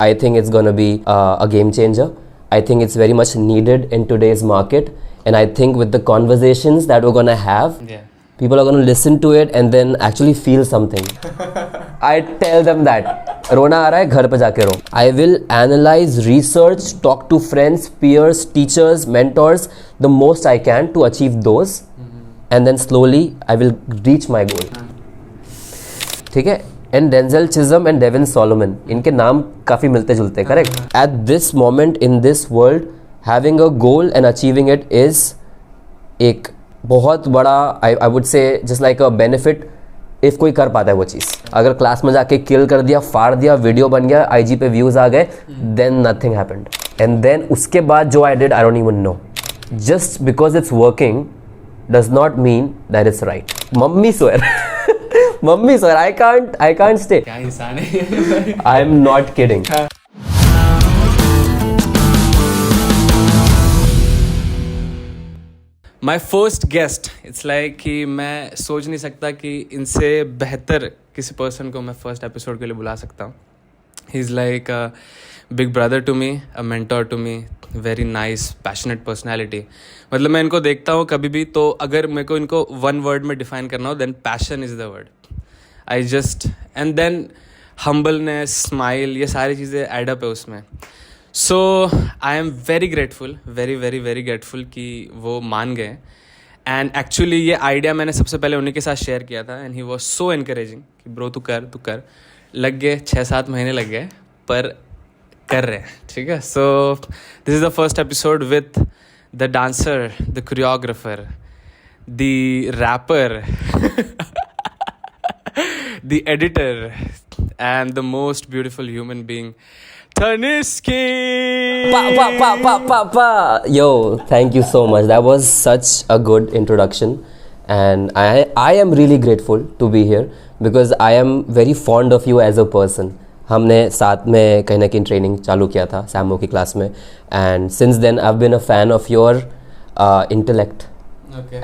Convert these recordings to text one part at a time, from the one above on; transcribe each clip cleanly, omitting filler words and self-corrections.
I think it's going to be a game changer. I think it's very much needed in today's market. And I think with the conversations that we're going to have, people are going to listen to it and then actually feel something. I tell them that. रोना आ रहा है घर पे जाके रो. I will analyze, research, talk to friends, peers, teachers, mentors the most I can to achieve those. And then slowly I will reach my goal. ठीक है? And Denzel Chisholm and Devin Solomon, इनके नाम काफ़ी मिलते जुलते हैं, correct? At this moment in this world, having a goal and achieving it is एक बहुत बड़ा I would say just like a benefit if कोई कर पाता है वो चीज़. अगर क्लास में जाके किल कर दिया, फाड़ दिया, वीडियो बन गया, IG पे व्यूज़ आ गए, then nothing happened. And then उसके बाद जो I did, I don't even know. Just because it's working does not mean that it's right. Mummy swear. Mummy sir, I can't stay. क्या इंसान है? I'm not kidding. My first guest, it's like कि मैं सोच नहीं सकता कि इनसे बेहतर किसी पर्सन को मैं फर्स्ट एपिसोड के लिए बुला सकता हूँ. He is like a big brother to me, a mentor to me, very nice, passionate personality. मतलब मैं इनको देखता हूँ कभी भी तो अगर मेरे को इनको one word में define करना हो then passion is the word. I just and then humbleness, smile, ये सारी चीज़ें add up है उसमें. So I am very grateful, very grateful कि वो मान गए. And actually ये idea मैंने सबसे पहले उन्हीं के साथ share किया था and he was so encouraging कि bro तू कर. लग गए 6-7 महीने लग गए पर कर रहे हैं, ठीक है. So this is the first episode with the dancer, the choreographer, the rapper, the editor, and the most beautiful human being, Taneesky. Yo, thank you so much. That was such a good introduction, and I am really grateful to be here because I am very fond of you as a person. हमने साथ में कहीं ना कहीं training चालू किया था सैमो की क्लास में, and since then I've been a fan of your intellect. Okay.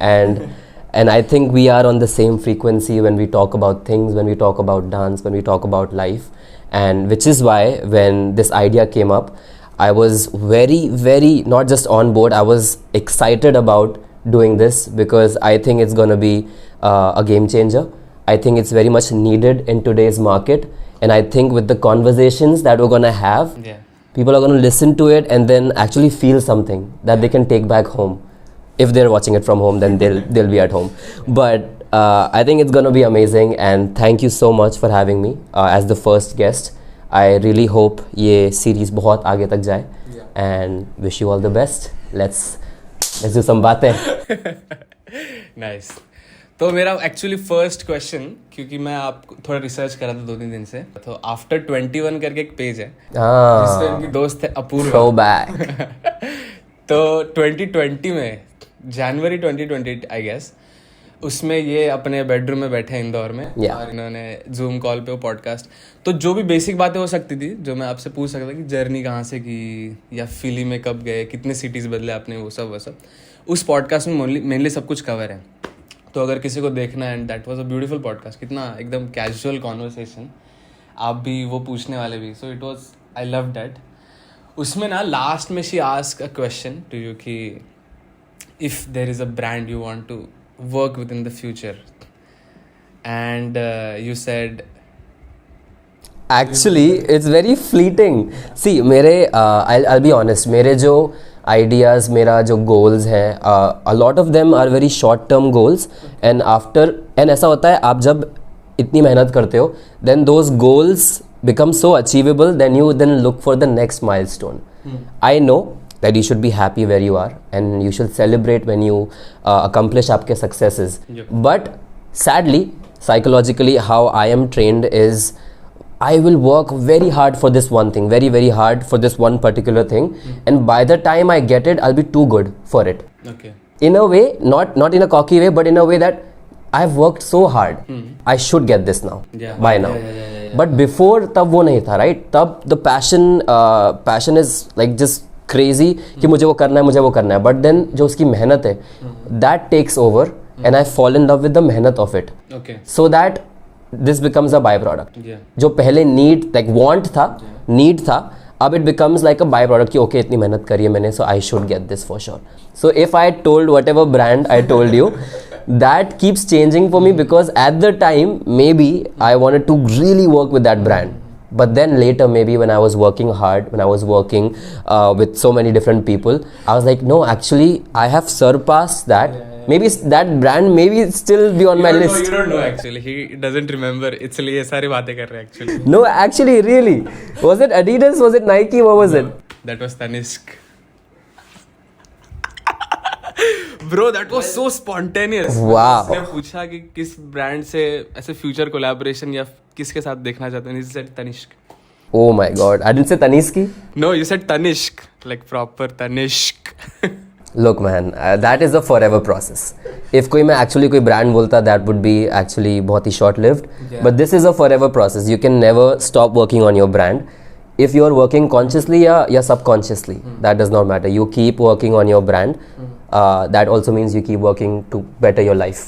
And I think we are on the same frequency when we talk about things, when we talk about dance, when we talk about life. And which is why when this idea came up, I was very not just on board, I was excited about doing this because I think it's going to be a game changer. I think it's very much needed in today's market. And I think with the conversations that we're going to have, people are going to listen to it and then actually feel something that they can take back home. If they're watching it from home, then they'll be at home. But I think it's going to be amazing, and thank you so much for having me as the first guest. I really hope ये series बहुत आगे तक जाए, and wish you all the best. Let's do some बातें. Nice. तो मेरा actually first question, क्योंकि मैं आपको थोड़ा रिसर्च करा था 2-3 दिन से, तो आफ्टर 21 करके एक पेज है जिसपे उनकी दोस्त है अपूर्व. Throwback. तो 2020 में जनवरी 2020 आई गेस, उसमें ये अपने बेडरूम में बैठे इंदौर में और इन्होंने जूम कॉल पे वो पॉडकास्ट. तो जो भी बेसिक बातें हो सकती थी जो मैं आपसे पूछ सकता कि जर्नी कहाँ से की या फिली में कब गए, कितने सिटीज़ बदले आपने, वो सब उस पॉडकास्ट में मेनली सब कुछ कवर है. तो अगर किसी को देखना है, and that was a beautiful podcast, कितना एकदम कैजुअल कॉन्वर्सेशन, आप भी वो पूछने वाले भी, so it was, I love that. उसमें ना लास्ट में she ask a question to you कि if there is a brand you want to work with in the future, and you said actually it's very fleeting. See मेरे I'll be honest, मेरे जो ideas, मेरा जो goals हैं, a lot of them are very short term goals, and ऐसा होता है आप जब इतनी मेहनत करते हो then those goals become so achievable, then you look for the next milestone. I know that you should be happy where you are and you should celebrate when you accomplish आपके successes. But sadly, psychologically, how I am trained is I will work very hard for this one thing, very hard for this one particular thing, and by the time I get it, I'll be too good for it. Okay. In a way, not in a cocky way, but in a way that I've worked so hard. I should get this now. By now. But before, तब वो नहीं था, right? तब the passion is like just crazy कि मुझे वो करना है, but then जो उसकी मेहनत है, that takes over, and I fall in love with the मेहनत of it. Okay. So that this becomes a byproduct. Yeah. जो पहले need like want था, need था, अब it becomes like a byproduct कि okay इतनी मेहनत करी है मैंने, so I should get this for sure. So if I told whatever brand I told you, that keeps changing for me because at the time maybe I wanted to really work with that brand. But then later, maybe when I was working hard, when I was working with so many different people, I was like, no, actually, I have surpassed that. Yeah. Maybe that brand maybe still be on my list. You don't know actually. He doesn't remember. इसलिए ये सारी बातें कर रहे हैं actually. No, actually, really. Was it Adidas? Was it Nike? What was it? That was Taneesky. Bro, that was so spontaneous. Wow. उसने पूछा कि किस ब्रांड से ऐसे फ्यूचर कोलैबोरेशन या किसके साथ देखना चाहते हैं? He said Taneesky. Oh my God! I didn't say Taneesky. No, you said Taneesky, like proper Taneesky. Look, man, that is a forever process. If कोई मैं actually कोई brand बोलता, that would be actually बहुत ही short-lived. Yeah. But this is a forever process. You can never stop working on your brand. If you are working consciously या subconsciously, that does not matter. You keep working on your brand. That also means you keep working to better your life.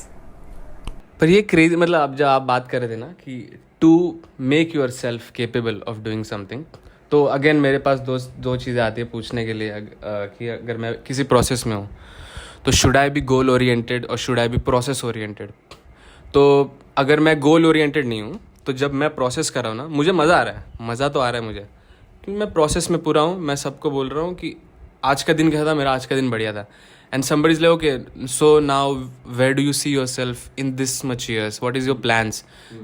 पर ये crazy मतलब अब जब आप बात कर रहे थे ना कि to make yourself capable of doing something, तो अगेन मेरे पास दो चीज़ें आती है पूछने के लिए कि अगर मैं किसी प्रोसेस में हूँ तो should I be goal oriented और should I be process oriented. तो अगर मैं गोल ओरिएंटेड नहीं हूँ तो जब मैं प्रोसेस कर रहा हूँ ना मुझे मज़ा आ रहा है, मज़ा तो आ रहा है मुझे क्योंकि मैं प्रोसेस में पूरा हूँ. मैं सबको बोल रहा हूँ कि आज का दिन कैसा था, मेरा आज का दिन बढ़िया था. And somebody is like, okay, so now where do you see yourself in this much years? What is your plans?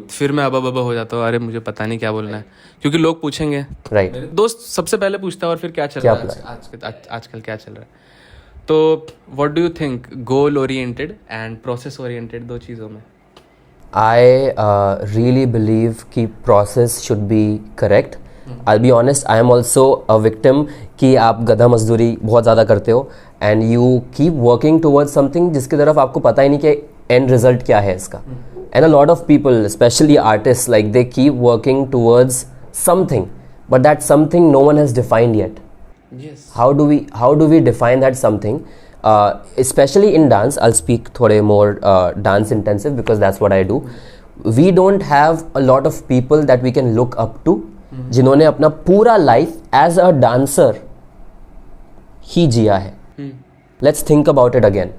फिर मैं अबा हो जाता हूँ, अरे मुझे पता नहीं क्या बोलना है क्योंकि लोग पूछेंगे. Right. दोस्त सबसे पहले पूछता है और फिर क्या चल रहा है आजकल क्या चल रहा है. तो what do you think goal oriented and process oriented दो चीज़ों में? I really believe कि process should be correct. I'll be honest, I am also a victim कि आप गधा मजदूरी बहुत ज़्यादा करते हो and you keep working towards something जिसकी तरफ आपको पता ही नहीं कि end result क्या है इसका. And a lot of people, especially artists, like they keep working towards something, but that something no one has defined yet. Yes. How do we define that something? Especially in dance, I'll speak थोड़े more dance intensive because that's what I do. We don't have a lot of people that we can look up to जिन्होंने अपना पूरा life as a dancer ही जिया है. Let's think about it again.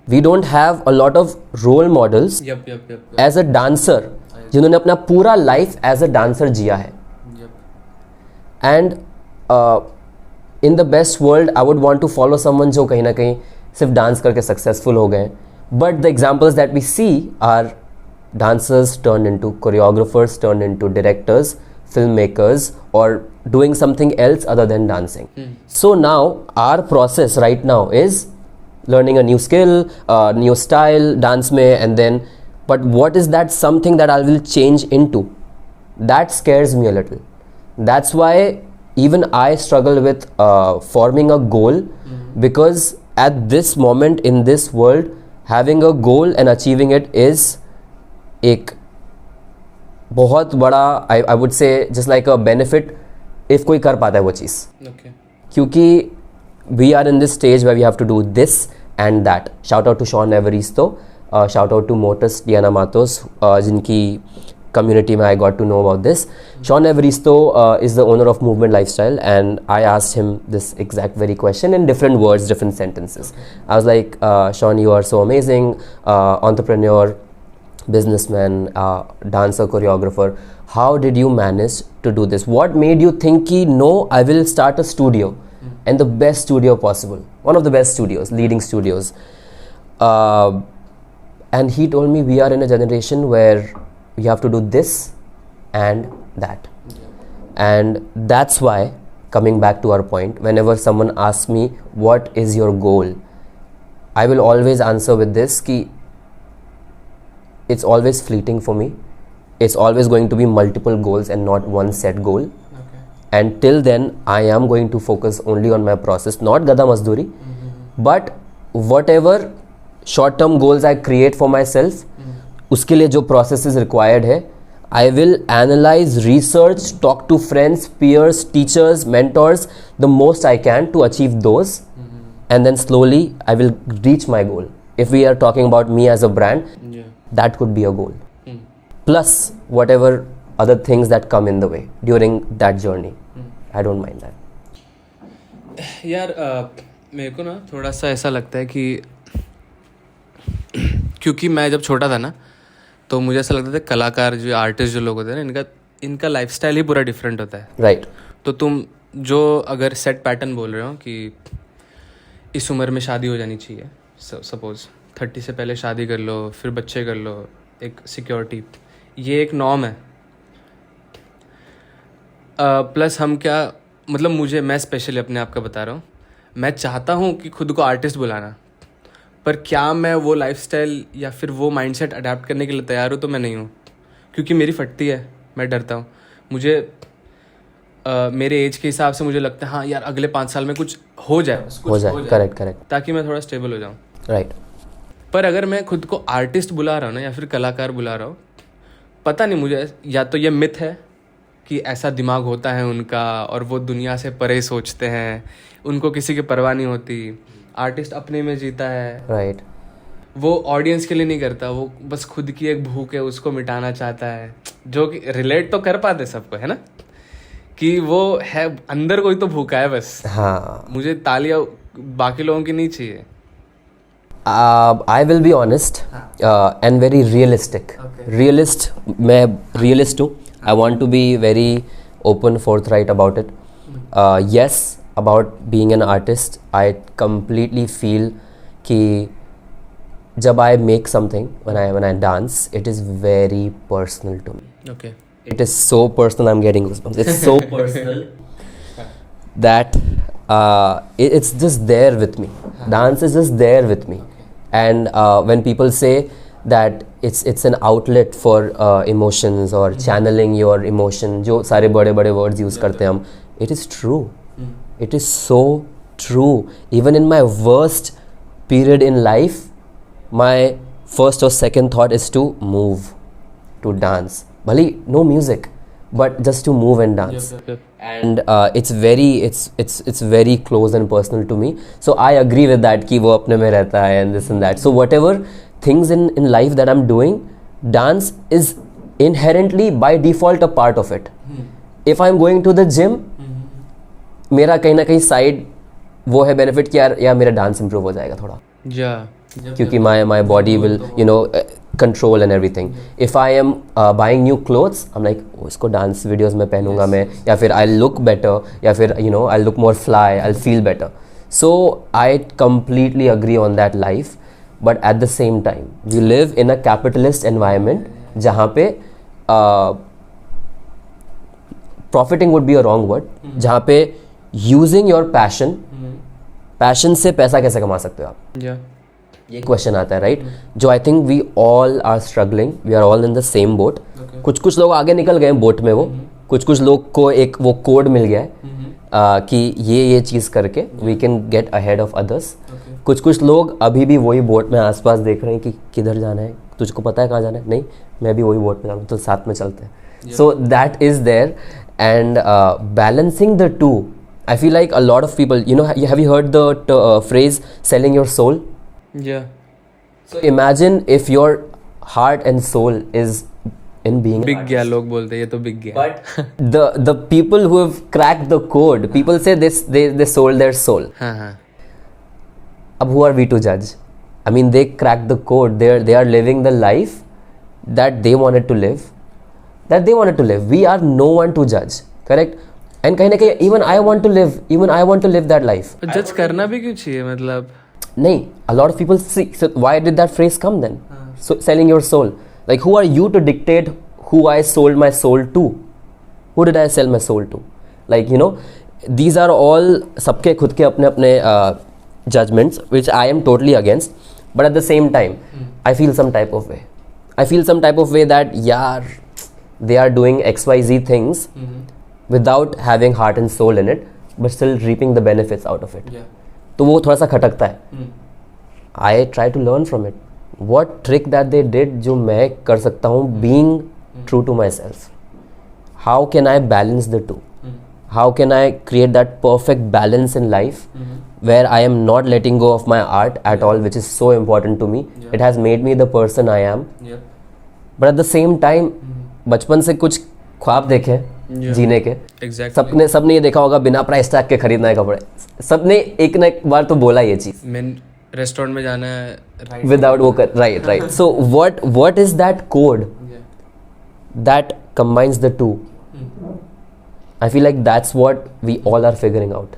We don't have a lot of role models as a dancer जिन्होंने अपना पूरा life as a dancer जिया है. And in the best world I would want to follow someone जो कहीं ना कहीं सिर्फ डांस करके सक्सेसफुल हो गए. But the examples that we see are dancers turned into choreographers, turned into directors, filmmakers, or doing something else other than dancing. So now our process right now is learning a new skill, new style dance mein, and then but what is that something that I will change into? That scares me a little. That's why even I struggle with forming a goal, because at this moment in this world having a goal and achieving it is एक बहुत बड़ा I would say just like a benefit if कोई कर पाता है वो चीज़. क्योंकि we are in this stage where we have to do this and that. Shout out to Shawn Evaristo, shout out to Motas Diana Matos जिनकी community में I got to know about this. Sean Evaristo is the owner of Movement Lifestyle, and I asked him this exact very question in different words, different sentences. I was like, Sean, you are so amazing, entrepreneur, businessman, dancer, choreographer. How did you manage to do this? What made you think ki no, I will start a studio, and the best studio possible, one of the best studios, leading studios. And he told me we are in a generation where you have to do this and that. And that's why, coming back to our point, whenever someone asks me what is your goal, I will always answer with this ki it's always fleeting for me. It's always going to be multiple goals and not one set goal. And till then I am going to focus only on my process, not gada mazduri, but whatever short term goals I create for myself, उसके लिए जो processes required है, I will analyze, research, talk to friends, peers, teachers, mentors the most I can to achieve those, and then slowly I will reach my goal. If we are talking about me as a brand, that could be a goal. plus whatever other things that come in the way during that journey. I don't mind that. यार मेरे को ना थोड़ा सा ऐसा लगता है कि क्योंकि मैं जब छोटा था ना तो मुझे ऐसा लगता था कलाकार जो आर्टिस्ट जो लोग होते हैं ना इनका लाइफस्टाइल ही पूरा डिफरेंट होता है. राइट. तो तुम जो अगर सेट पैटर्न बोल रहे हो कि इस उम्र में शादी हो जानी चाहिए, सपोज 30 से पहले शादी कर लो, फिर बच्चे कर लो, एक सिक्योरिटी, ये एक नॉर्म है. प्लस हम क्या मतलब मैं स्पेशली अपने आप का बता रहा हूँ, मैं चाहता हूँ कि खुद को आर्टिस्ट बुलाना, पर क्या मैं वो लाइफस्टाइल या फिर वो माइंडसेट अडेप्ट करने के लिए तैयार हूँ तो मैं नहीं हूँ, क्योंकि मेरी फटती है, मैं डरता हूँ. मुझे मेरे एज के हिसाब से मुझे लगता है हाँ यार अगले 5 साल में कुछ हो जाए. करेक्ट, ताकि मैं थोड़ा स्टेबल हो जाऊँ. राइट. पर अगर मैं खुद को आर्टिस्ट बुला रहा हूँ ना या फिर कलाकार बुला रहा हूँ, पता नहीं मुझे, या तो ये मिथ है कि ऐसा दिमाग होता है उनका और वो दुनिया से परे सोचते हैं, उनको किसी की परवाह नहीं होती, आर्टिस्ट अपने में जीता है. राइट. वो ऑडियंस के लिए नहीं करता, वो बस खुद की एक भूख है उसको मिटाना चाहता है, जो कि रिलेट तो कर पाते सबको, है ना, कि वो है अंदर कोई तो भूखा है बस. हाँ. मुझे तालियां बाकी लोगों की नहीं चाहिए. I will be honest and very realistic. Realist, मैं realist हूँ. I want to be very open, forthright about it. Yes, about being an artist, I completely feel कि जब I make something, when I dance, it is very personal to me. Okay. It is so personal, I'm getting goosebumps. It's so personal that it's just there with me. Dance is just there with me. And when people say that it's an outlet for emotions or channeling your emotion, जो सारे बड़े words use करते हैं हम, it is true. It is so true. Even in my worst period in life, my first or second thought is to move, to dance. Bhali no music, but just to move and dance. Yep. And it's very close and personal to me. So I agree with that कि वो अपने में रहता है and this and that. So whatever things in life that I'm doing, dance is inherently by default a part of it. If I'm going to the gym, मेरा कहीं ना कहीं साइड वो है बेनिफिट कि यार मेरा डांस इंप्रूव हो जाएगा थोड़ा. क्योंकि my body will control and everything. If I am buying new clothes, I'm like इसको डांस वीडियोस में पहनूंगा मैं, या फिर I'll look better, या फिर I'll look more fly, I'll feel better. So I completely agree on that life, but at the same time we live in a capitalist environment जहाँ पे profiting would be a wrong word, जहाँ पे using your passion से पैसा कैसे कमा सकते हो आप, ये क्वेश्चन आता है, राइट? जो I think we all are struggling, we are all in the same boat. कुछ लोग आगे निकल गए बोट में, वो कुछ लोग को एक वो कोड मिल गया है कि ये चीज़ करके we can get ahead of others. कुछ लोग अभी भी वही बोट में आसपास देख रहे हैं कि किधर जाना है, तुझको पता है कहाँ जाना है, नहीं मैं भी वही बोट में जाऊँ, तो साथ में चलते हैं. So that is there, and balancing the two. I feel like a lot of people, have you heard the phrase selling your soul? Yeah. So imagine if your heart and soul is in being big गया, लोग बोलते हैं ये तो big गया. But the people who have cracked the code, people say this they sold their soul. Ab who are we to judge? I mean, they cracked the code. They are living the life that they wanted to live. We are no one to judge, correct? And कहीं ना कहीं even I want to live that life. जज करना भी क्यों चाहिए, मतलब नहीं, a lot of people see. So why did that phrase come then? So selling your soul, like who are you to dictate who I sold my soul to? Who did I sell my soul to? Like these are all सबके खुद के अपने judgments, which I am totally against. But at the same time, I feel some type of way that yaar they are doing XYZ things without having heart and soul in it, but still reaping the benefits out of it. तो वो थोड़ा सा खटकता है. I try to learn from it. What trick that they did जो मैं कर सकता हूँ, being true to myself. How can I balance the two? How can I create that perfect balance in life where I am not letting go of my art at all, which is so important to me. It has made me the person I am. But at the same time बचपन से कुछ ख्वाब देखे हैं जीने के. सबने ये देखा होगा बिना प्राइस टैग के खरीदना है कपड़े. सबने एक ना एक बार तो बोला ये चीज. मैंने रेस्टोरेंट में जाना है विदाउट वो कर. Right. So what is that code that combines the two? I feel like that's what we all are figuring out.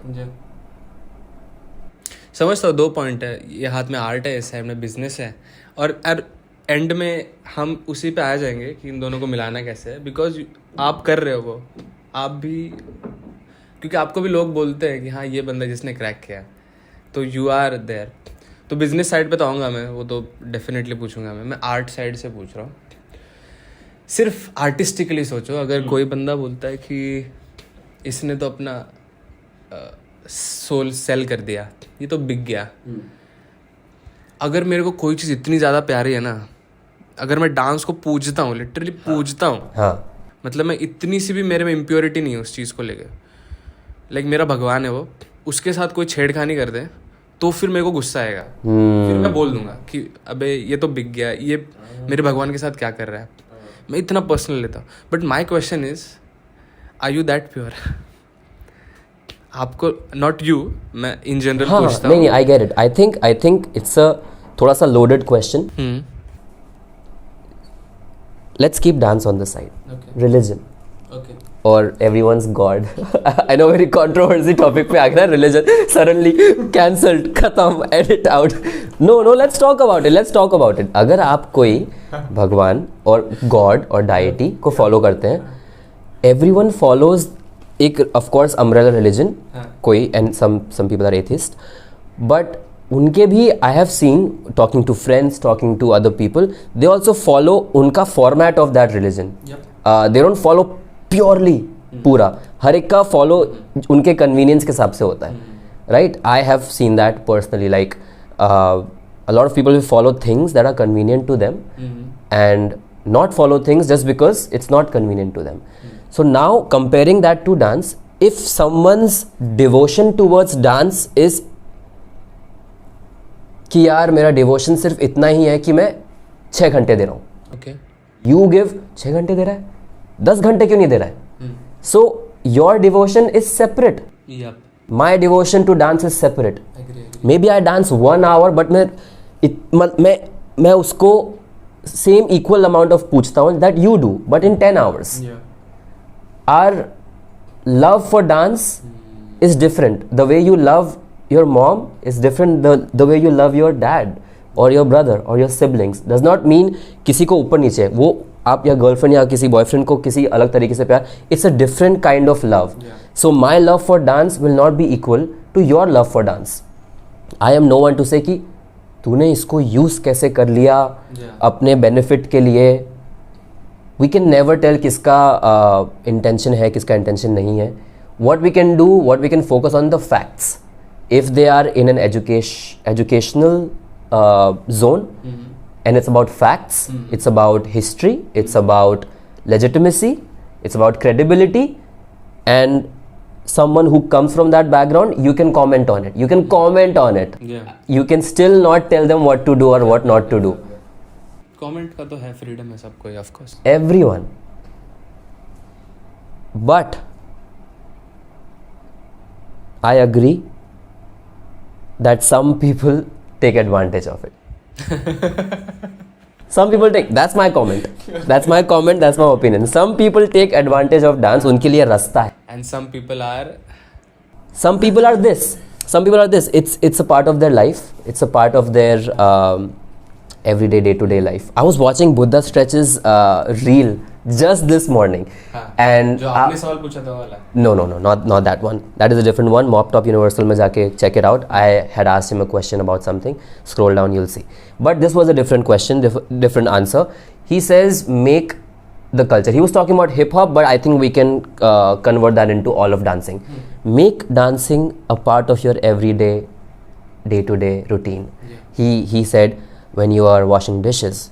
समझता हूँ. 2 पॉइंट है. ये हाथ में आर्ट है, इस साइड में बिजनेस है. और एंड में हम उसी पे आ जाएंगे कि इन दोनों को मिलाना कैसे है. बिकॉज आप कर रहे हो वो, आप भी, क्योंकि आपको भी लोग बोलते हैं कि हाँ ये बंदा जिसने क्रैक किया, तो यू आर देयर. तो बिजनेस साइड पे तो आऊँगा मैं, वो तो डेफिनेटली पूछूंगा मैं आर्ट साइड से पूछ रहा हूँ. सिर्फ आर्टिस्टिकली सोचो, अगर कोई बंदा बोलता है कि इसने तो अपना सोल सेल कर दिया, ये तो बिक गया. अगर मेरे को कोई चीज़ इतनी ज़्यादा प्यारी है ना, अगर मैं डांस को पूजता हूँ, लिटरली पूजता हूँ, मतलब मैं इतनी सी भी मेरे में इम्प्योरिटी नहीं है उस चीज़ को लेकर. लाइक मेरा भगवान है वो, उसके साथ कोई छेड़खानी कर दे तो फिर मेरे को गुस्सा आएगा. फिर मैं बोल दूंगा कि अबे ये तो बिक गया, ये मेरे भगवान के साथ क्या कर रहा है. मैं इतना पर्सनल लेता हूँ. But my question is, are you that pure? आपको, नॉट यू, मैं इन जनरल पूछता हूँ. नहीं, I get it. I think it's a थोड़ा सा loaded question. Let's keep dance on the side. Religion और everyone's God. I know very controversy topic पे आ गया. रिलीजन सडनली कैंसल्ड, खत्म, edit out. No, let's talk about it. अगर आप कोई भगवान और गॉड और डाइटी को फॉलो करते हैं, everyone follows एक of course umbrella religion, कोई, and some people are atheist, but उनके भी I have seen, talking to friends, talking to other people, they also follow उनका format of that religion. They don't follow purely पूरा. हर एक का follow उनके convenience के हिसाब से होता है. Right? I have seen that personally. Like a lot of people will follow things that are convenient to them and not follow things just because it's not convenient to them. So now comparing that to dance, if someone's devotion towards dance is कि यार मेरा devotion सिर्फ इतना ही है कि मैं 6 घंटे दे रहा हूँ. Okay. You give 6 घंटे दे रहा है, 10 घंटे क्यों नहीं दे रहा है? So your devotion is separate. Yep. My devotion to dance is separate. Agree. Maybe I dance 1 hour, but मैं उसको same equal amount of पूछता हूँ that you do, but in 10 hours. Yeah. Our love for dance is different. The way you love your mom is different. The way you love your dad or your brother or your siblings does not mean किसी को ऊपर नीचे, वो आप या girlfriend या किसी boyfriend को किसी अलग तरीके से प्यार. It's a different kind of love. So my love for dance will not be equal to your love for dance. I am no one to say कि तूने इसको यूज कैसे कर लिया अपने बेनिफिट के लिए. We can never tell किसका intention है, किसका intention नहीं है. What we can do, what we can focus on the facts. If they are in an educational zone and it's about facts, it's about history, it's about legitimacy, it's about credibility, and someone who comes from that background, you can comment on it. You can comment on it. Yeah. You can still not tell them what to do or what not to do. Comment का तो है, freedom है सबको, of course. Everyone. But I agree that some people take advantage of it. Some people take, that's my comment, that's my opinion. Some people take advantage of dance, उनके लिए रास्ता है. And some people are this. It's a part of their life. It's a part of their everyday day-to-day life. I was watching Buddha Stretch's reel just this morning. And जो आपने सवाल पूछा था वाला. No, not that one. That is a different one. Mop Top Universal में जाके check it out. I had asked him a question about something. Scroll down, you'll see. But this was a different question, different answer. He says make the culture. He was talking about hip hop, but I think we can convert that into all of dancing. Make dancing a part of your everyday, day-to-day routine. Yeah. He said, when you are washing dishes,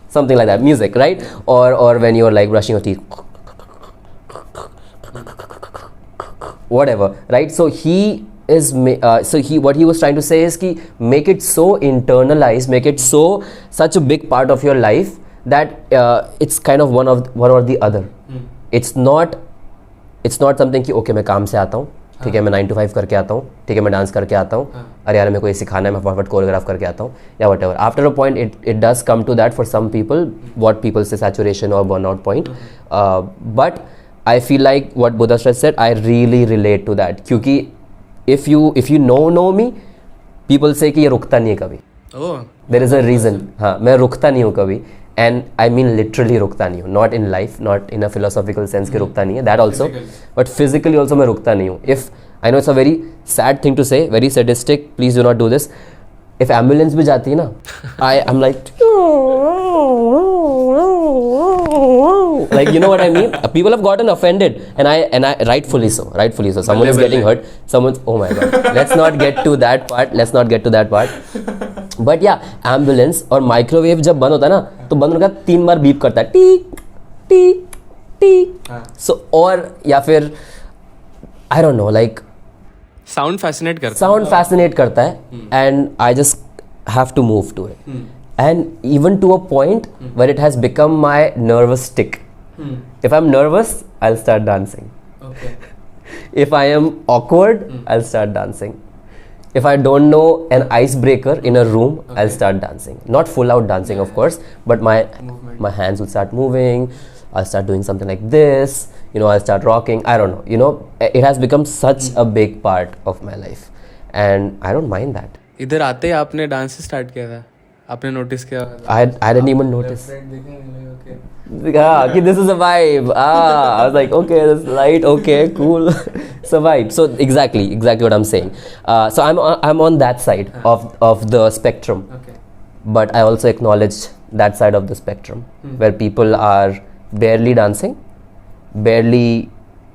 something like that, music, right? Or when you are like brushing your teeth, whatever, right? So he is so what he was trying to say is कि make it so internalized, make it so such a big part of your life that it's kind of one or the other. It's not something कि okay मैं काम से आता हूँ, ठीक है, मैं 9 to 5 करके आता हूँ, ठीक है, मैं डांस करके आता हूँ, अरे यार मेरे को ये सिखाना है, मैं फटाफट कोरियोग्राफ करके आता हूँ या what ever. After a point it does come to that for some people, what people say saturation or burnout point. But I feel like what Buddha said, I really relate to that, क्योंकि if you know me, people say कि ये रुकता नहीं है कभी. There is a reason. हाँ, मैं रुकता नहीं हूँ कभी, and I mean literally रुकता नहीं हूँ, not in life, not in a philosophical sense कि रुकता नहीं है, that also, but physically also मैं रुकता नहीं हूँ. If I know it's a very sad thing to say, very sadistic, please do not do this. If ambulance भी जाती है ना, I'm like you know what I mean? People have gotten offended, and I rightfully so. Someone is getting hurt. Oh my god. Let's not get to that part. But yeah, ambulance और microwave जब बंद होता है ना, तो बंद होने का 3 बार बीप करता है, टीक टीक टीक. So और या फिर I don't know, like sound fascinate करता है, and I just have to move to it. And even to a point where it has become my nervous tick. If I'm nervous, I'll start dancing. Okay. If I am awkward, I'll start dancing. If I don't know an icebreaker in a room, I'll start dancing. Not full out dancing, of course, but my hands will start moving. I'll start doing something like this. I'll start rocking. I don't know. It has become such a big part of my life, and I don't mind that. इधर आते ही आपने dance start किया था, आपने notice किया? I didn't even notice. Yeah, this is a vibe. I was like, okay, this light, okay, cool. It's a vibe. So exactly what I'm saying. So I'm on that side of the spectrum. Okay. But I also acknowledge that side of the spectrum where people are barely dancing, barely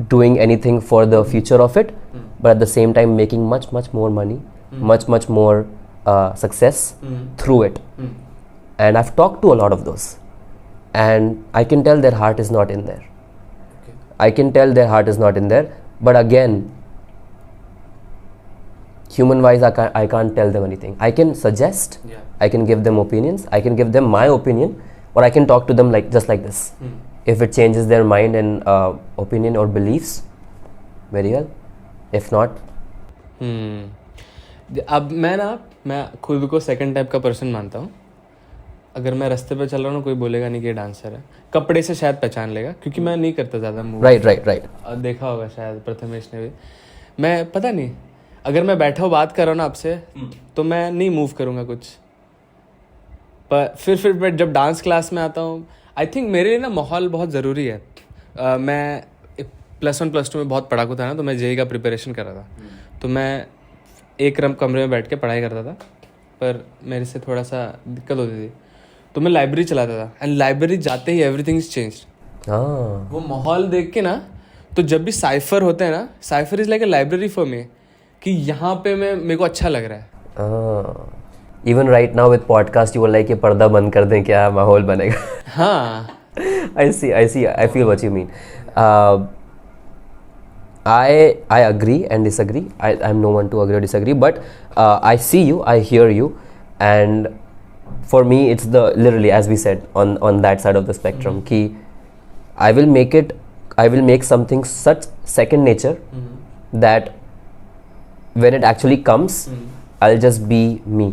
doing anything for the future of it, but at the same time making much more money, much more success through it. And I've talked to a lot of those, and I can tell their heart is not in there. Okay. I can tell their heart is not in there, but again, human wise, I can't tell them anything. I can suggest, I can give them opinions, I can give them my opinion, or I can talk to them just like this. If it changes their mind and opinion or beliefs, very well. If not, अब मैं खुद को second type का person मानता हूँ. अगर मैं रास्ते पे चल रहा हूँ, कोई बोलेगा नहीं कि ये डांसर है. कपड़े से शायद पहचान लेगा, क्योंकि मैं नहीं करता ज़्यादा मूव. राइट. देखा होगा शायद प्रथमेश ने भी. मैं पता नहीं, अगर मैं बैठा हूँ बात कर रहा हूँ ना आपसे, तो मैं नहीं मूव करूँगा कुछ. पर फिर जब डांस क्लास में आता हूँ, आई थिंक मेरे लिए ना माहौल बहुत ज़रूरी है. मैं +1 +2 में बहुत पढ़ाकू था ना, तो मैं जेई का प्रिपरेशन कर रहा था. तो मैं एक कमरे में बैठ के पढ़ाई करता था, पर मेरे से थोड़ा सा दिक्कत होती थी, तो मैं लाइब्रेरी चलाता था. एंड लाइब्रेरी जाते ही एवरीथिंग इज चेंज्ड. वो माहौल देख के ना, तो जब भी साइफर होते हैं ना, cipher is like a library for me, कि यहाँ पे मेरे को अच्छा लग रहा है. Even right now with podcast you were like, ये पर्दा बंद कर दें, क्या माहौल बनेगा. हाँ, I see, I feel what you mean. I agree and disagree. I'm no one to agree or disagree, but I see you, I hear you, and for me it's literally, as we said, on that side of the spectrum, ki I will make something such second nature that when it actually comes, I'll just be me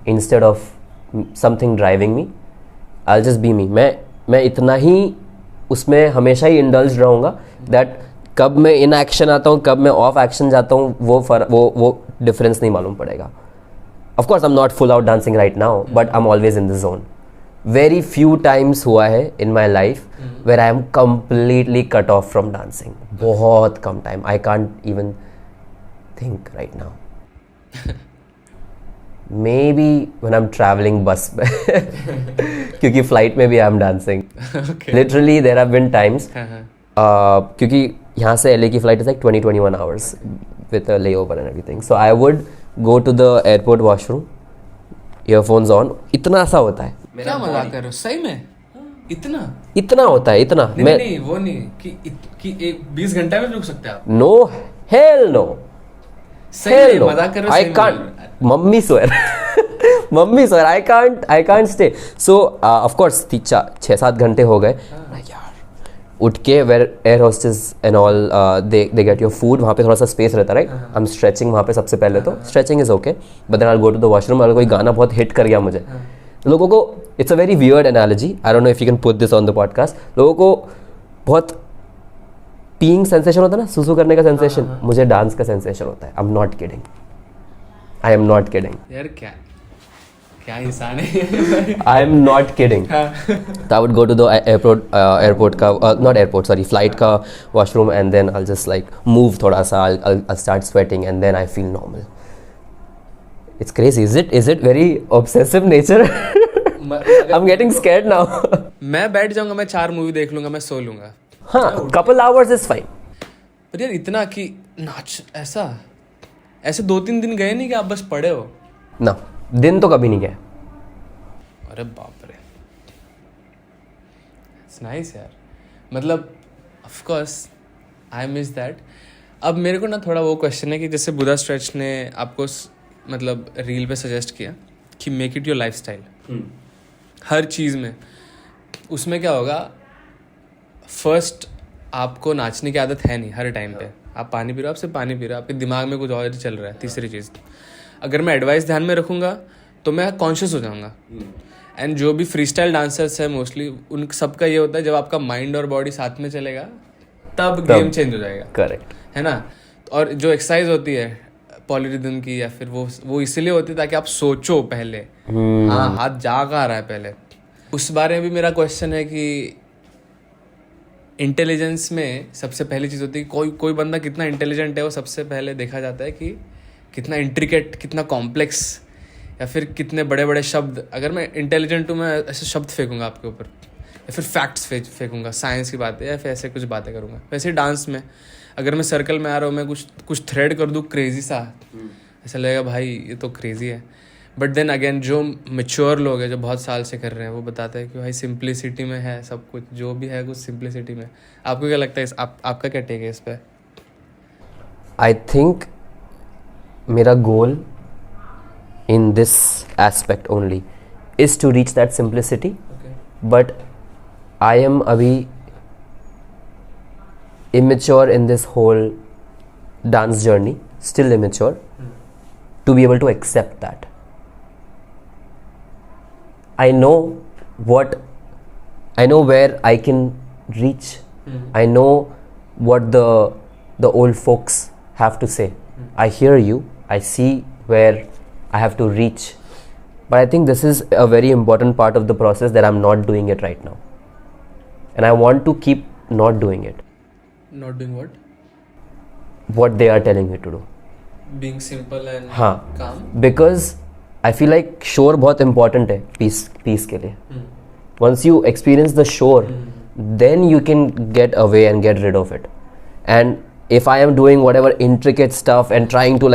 instead of something driving me. I'll just be me. मैं इतना ही उसमें हमेशा ही indulge रहूँगा that कब मैं in action आता हूँ, कब मैं ऑफ एक्शन जाता हूँ, वो डिफरेंस नहीं मालूम पड़ेगा. Of course, I'm not full out dancing right now, but I'm always in the zone. Very few times हुआ है in my life where I am completely cut off from dancing. बहुत कम time. I can't even think right now. Maybe when I'm traveling bus में, क्योंकि flight में भी I'm dancing. Okay. Literally there have been times, क्योंकि यहाँ से LA की flight is like 20-21 hours with a layover and everything. So I would go to the airport washroom, earphones on. इतना सा होता है. क्या मजाक कर रहे हो, सही में? इतना होता है, इतना. नहीं वो नहीं कि 20 घंटे में रुक सकते हैं आप. No, hell no. सही है, मजाक कर रहे हो, I सही can't. में। Mummy swear. Mummy swear. I can't stay. So of course 6-7 घंटे हो गए यार, उठ के where air hostess and all they get your food, वहाँ पे थोड़ा सा स्पेस रहता है, राइट? I'm stretching वहाँ पे सबसे पहले, तो stretching is okay, but then I'll go to the washroom. अगर कोई गाना बहुत हिट कर गया मुझे, लोगों को, it's a very weird analogy, I don't know if you can put this on the podcast, लोगों को बहुत पीइंग सेंसेशन होता है ना, सुसु करने का सेंसेशन, मुझे डांस का सेंसेशन होता है. I am not kidding, I am not kidding यार क्या क्या इंसान है। I am not kidding. तो I would go to the airport का, नॉट एयरपोर्ट, सॉरी, फ्लाइट का washroom, and then I just like move थोड़ा सा, I start sweating and then I feel normal. It's crazy. Is it very obsessive nature? I am getting scared now. मैं बैठ जाऊंगा, मैं 4 movie देख लूंगा, मैं सो लूंगा. हाँ, couple hours is fine. पर यार इतना कि नाच ऐसे 2-3 दिन गए नहीं कि आप बस पड़े हो? ना, दिन तो कभी नहीं गए. अरे बाप रे, इट्स नाइस यार. मतलब of course I miss that. अब मेरे को ना थोड़ा वो क्वेश्चन है कि जैसे बुधा स्ट्रेच ने आपको मतलब रील पे सजेस्ट किया कि मेक इट योर लाइफस्टाइल हर चीज़ में. उसमें क्या होगा, फर्स्ट आपको नाचने की आदत है नहीं हर टाइम पे, आप पानी पी रहे हो, आप सिर्फ पानी पी रहे हो, आपके दिमाग में कुछ और ही चल रहा है. तीसरी चीज़, अगर मैं एडवाइस ध्यान में रखूँगा तो मैं कॉन्शियस हो जाऊँगा. एंड जो भी फ्री स्टाइल डांसर्स है मोस्टली, उन सबका ये होता है, जब आपका माइंड और बॉडी साथ में चलेगा तब गेम चेंज हो जाएगा. करेक्ट है ना. और जो एक्सरसाइज होती है पॉलीरिदम की, या फिर वो इसीलिए होती है ताकि आप सोचो पहले, हाँ हाथ जा कहाँ रहा है पहले. उस बारे में भी मेरा क्वेश्चन है कि इंटेलिजेंस में सबसे पहली चीज़ होती है, कोई बंदा कितना इंटेलिजेंट है वो सबसे पहले देखा जाता है कि कितना इंट्रिकेट, कितना कॉम्प्लेक्स, या फिर कितने बड़े बड़े शब्द. अगर मैं इंटेलिजेंट हूँ, मैं ऐसे शब्द फेंकूंगा आपके ऊपर, या फिर फैक्ट्स फेंकूंगा, साइंस की बातें, या फिर ऐसे कुछ बातें करूँगा. वैसे डांस में अगर मैं सर्कल में आ रहा हूँ, मैं कुछ थ्रेड कर दूँ क्रेजी सा, ऐसा लगेगा भाई ये तो क्रेजी है. बट देन अगेन जो मेच्योर लोग हैं, जो बहुत साल से कर रहे हैं, वो बताते हैं कि भाई सिंप्लिसिटी में है सब कुछ, जो भी है कुछ सिंप्लिसिटी में. आपको क्या लगता है आपका क्या टेक है इस पे? आई थिंक मेरा goal in this aspect only is to reach that simplicity, but I am अभी immature in this whole dance journey, still immature, to be able to accept that. I know where I can reach. I know what the old folks have to say. I hear you, I see where I have to reach, but I think this is a very important part of the process that I'm not doing it right now, and I want to keep not doing it. Not doing what? What they are telling me to do. Being simple and calm. Because I feel like shore बहुत important है peace के लिए. Once you experience the shore, then you can get away and get rid of it. And if I am doing whatever intricate stuff and trying to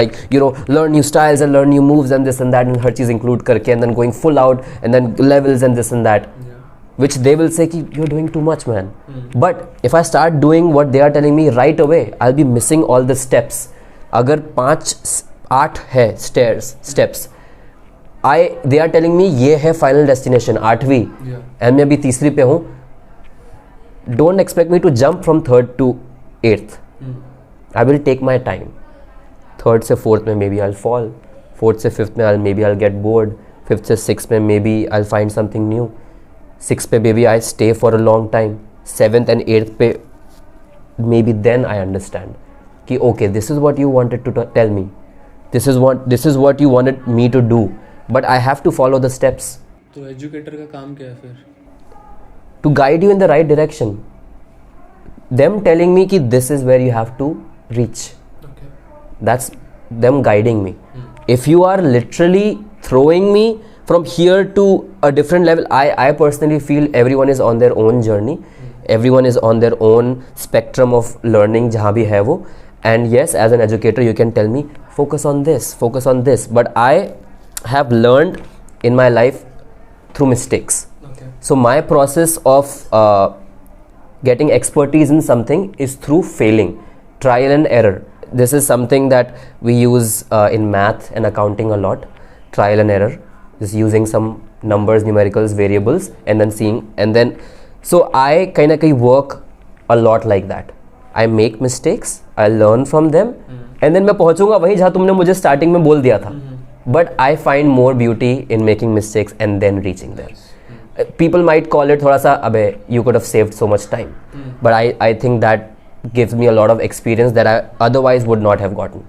learn new styles and learn new moves and this and that and her cheese include करके and then going full out and then levels and this and that, which they will say कि you're doing too much, man. But if I start doing what they are telling me right away, I'll be missing all the steps. अगर 5-8 है steps, they are telling me ये है final destination 8वीं, and मैं अभी 3री पे हूँ. Don't expect me to jump from 3rd to 8th. I will take my time. 3rd से 4th में maybe I'll fall. 4th से 5th में maybe I'll get bored. 5th से 6th में maybe I'll find something new. 6th पे maybe I stay for a long time. 7th and 8th पे maybe then I understand कि okay, this is what you wanted to tell me. This is what you wanted me to do. But I have to follow the steps. तो educator का काम क्या है फिर? To guide you in the right direction. Them telling me कि this is where you have to reach. Okay. That's them guiding me. If you are literally throwing me from here to a different level, I personally feel everyone is on their own journey. Everyone is on their own spectrum of learning जहाँ भी है वो. And yes, as an educator, you can tell me, focus on this. But I have learned in my life through mistakes. Okay. So my process of getting expertise in something is through failing, trial and error. this is something that we use in math and accounting a lot. Trial and error, just using some numbers, numericals, variables, and then seeing, and then so I kind of work a lot like that. I make mistakes, I learn from them, and then मैं पहुंचूंगा वहीं जहाँ तुमने मुझे starting में बोल दिया था. But I find more beauty in making mistakes and then reaching there. People might call it थोड़ा सा अबे you could have saved so much time, but I think that gives me a lot of experience that I otherwise would not have gotten.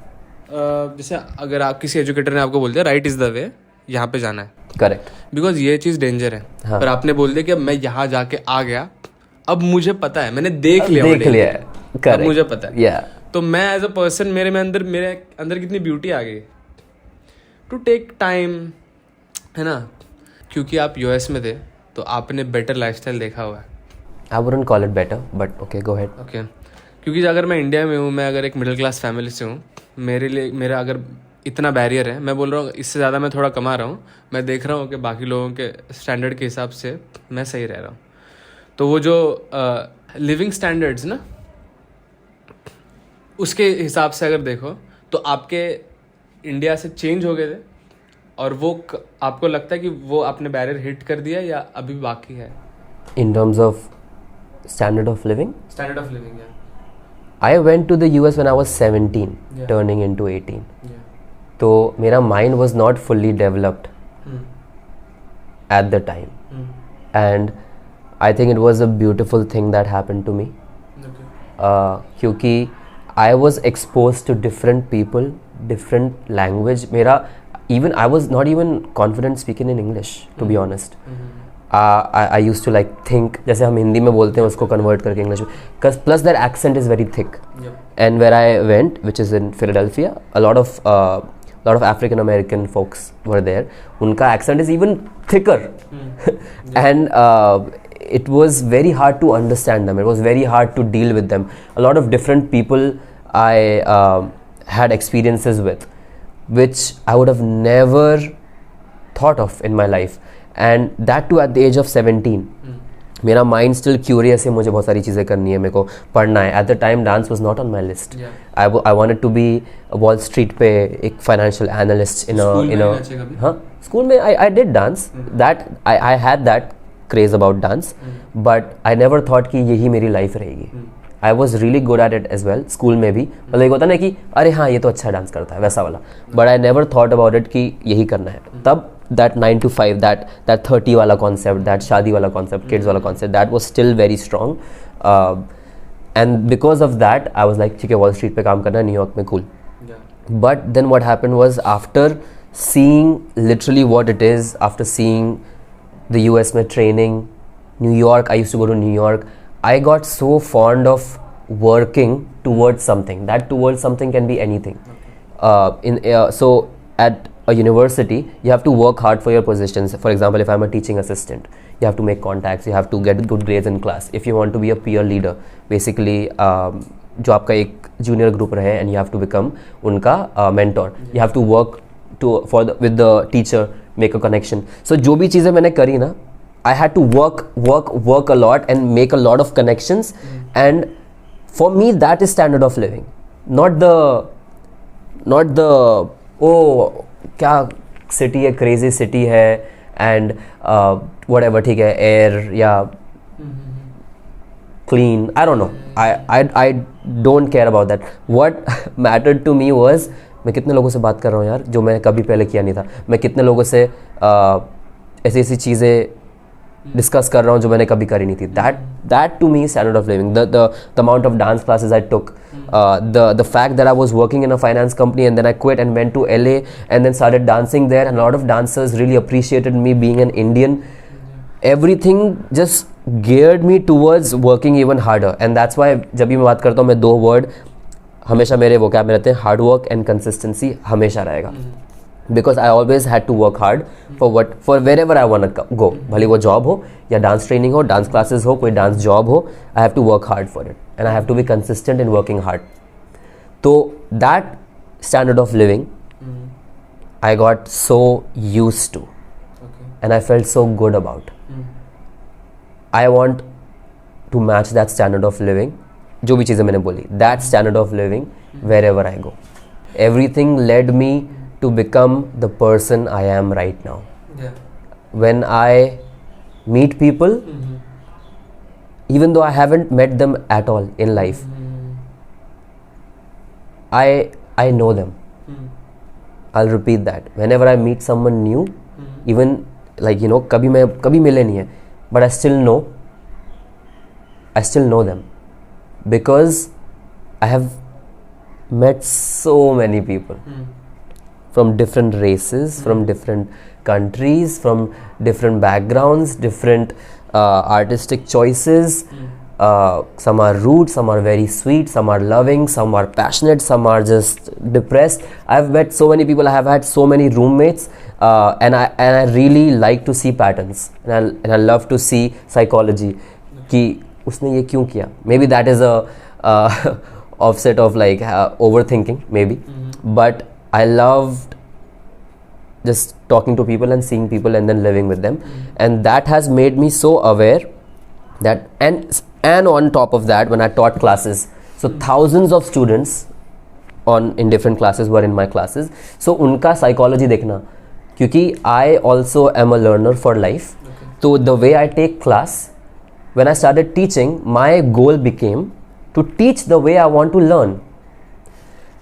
जैसे अगर आप किसी educator ने आपको बोल दिया राइट इज द वे, यहाँ पे जाना है, करेक्ट, बिकॉज ये चीज डेंजर है. हाँ. पर आपने बोल दिया कि मैं यहाँ जाके आ गया, अब मुझे पता है, मैंने देख लिया है, अब मुझे पता है. yeah. तो मैं एज अ पर्सन मेरे अंदर कितनी ब्यूटी आ गई टू टेक टाइम, है ना. क्योंकि आप यूएस में थे तो आपने बेटर लाइफस्टाइल देखा हुआ है. I wouldn't call it better, but okay, go ahead. Okay. क्योंकि अगर मैं इंडिया में हूँ, मैं अगर एक मिडिल क्लास फैमिली से हूँ, मेरे लिए मेरा अगर इतना बैरियर है, मैं बोल रहा हूँ इससे ज़्यादा मैं थोड़ा कमा रहा हूँ, मैं देख रहा हूँ कि बाकी लोगों के स्टैंडर्ड के हिसाब से मैं सही रह रहा हूँ. तो वो जो लिविंग स्टैंडर्ड्स ना, उसके हिसाब से अगर देखो तो आपके इंडिया से चेंज हो गए थे, और वो आपको लगता है कि वो आपने बैरियर हिट कर दिया या अभी बाकी है? In terms of standard of living, yeah. I went to the US when I was 17, Yeah. turning into 18. Yeah. So मेरा mind was not fully developed at the time, and I think it was a beautiful thing that happened to me. Okay. क्योंकि I was exposed to different people, different language. Even I was not even confident speaking in English, to be honest. I used to like think जैसे हम हिंदी में बोलते हैं उसको convert करके English में, plus their accent is very thick. Yep. And where I went, which is in Philadelphia, a lot of African American folks were there. उनका accent is even thicker. And it was very hard to understand them. It was very hard to deal with them. A lot of different people I had experiences with, which I would have never thought of in my life. And that too at the age of 17. मेरा mind still curious है, मुझे बहुत सारी चीज़ें करनी है, मेरे को पढ़ना है. At the time dance was not on my list. I wanted to be Wall Street पे एक फाइनेंशियल एनालिस्ट इन हाँ, स्कूल में I did dance, that I had that craze about dance, but I never thought कि यही मेरी life रहेगी. I was really good at it as well. School में भी मतलब एक होता ना कि अरे हाँ ये तो अच्छा डांस करता है, वैसा वाला, but I never thought about it कि यही करना है. तब that 9 to 5, that 30 wala concept, that shadi wala concept, kids wala concept, that was still very strong, and because of that I was like, ठीक है, Wall Street पे काम करना है, New York में cool. But then what happened was, after seeing literally what it is, after seeing the US में training, New York, I used to go to New York, I got so fond of working towards something. That towards something can be anything. So at a university, you have to work hard for your positions. For example, if I'm a teaching assistant, you have to make contacts, you have to get good grades in class. If you want to be a peer leader, basically जो आपका एक junior group रहे, and you have to become उनका mentor. You have to work with the teacher, make a connection. So जो भी चीज़ें मैंने करी ना, I had to work a lot and make a lot of connections. And for me, that is standard of living. Not the oh क्या city है, crazy city है, and whatever, ठीक है, एयर या clean, I don't know, I don't care about that. What mattered to me was, मैं कितने लोगों से बात कर रहा हूँ यार, जो मैं कभी पहले किया नहीं था. मैं कितने लोगों से ऐसी चीज़ें डिस्कस कर रहा हूँ जो मैंने कभी करी नहीं थी. That to me standard of living. The amount of dance classes I took, the fact that I was working in a finance company and then I quit and went to LA and then started dancing there, and a lot of dancers really appreciated me being an Indian. Everything just geared me towards working even harder, and that's why जब भी मैं बात करता हूँ, मैं दो word हमेशा मेरे vocab में रहते हैं, hard work and consistency. हमेशा रहेगा, because I always had to work hard for wherever I want to go. भले वो job हो या dance training हो, dance classes हो, कोई dance job हो, I have to work hard for it, and I have to be consistent in working hard. So that standard of living, I got so used to, and I felt so good about. I want to match that standard of living जो भी चीज़ें मैंने बोली, that standard of living wherever I go. Everything led me to become the person I am right now. Yeah. When I meet people, even though I haven't met them at all in life, I know them. I'll repeat that. Whenever I meet someone new, even like कभी मिले नहीं है, but I still know them because I have met so many people from different races, from different countries, from different backgrounds, different artistic choices. Some are rude, some are very sweet, some are loving, some are passionate, some are just depressed. I've met so many people, I have had so many roommates, and I really like to see patterns, and I love to see psychology कि उसने ये क्यों किया. Maybe that is a offset of like overthinking maybe, but I loved just talking to people and seeing people and then living with them, and that has made me so aware that and on top of that, when I taught classes, so thousands of students in different classes were in my classes, so उनका psychology देखना, क्योंकि I also am a learner for life. So the way I take class, when I started teaching, my goal became to teach the way I want to learn.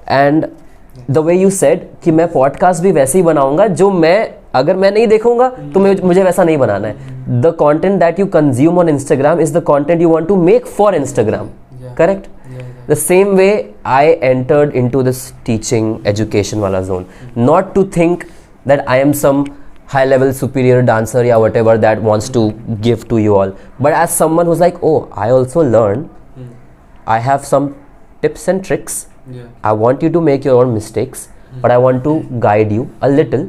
And the way you said कि मैं podcast भी वैसे ही बनाऊंगा जो अगर मैं नहीं देखूंगा तो मुझे वैसा नहीं बनाना है. The content that you consume on Instagram is the content you want to make for Instagram. Correct? The same way I entered into this teaching education wala zone, not to think that I am some high level superior dancer or whatever that wants to give to you all, but as someone who's like, oh, I also learn, I have some tips and tricks. I want you to make your own mistakes, but I want to guide you a little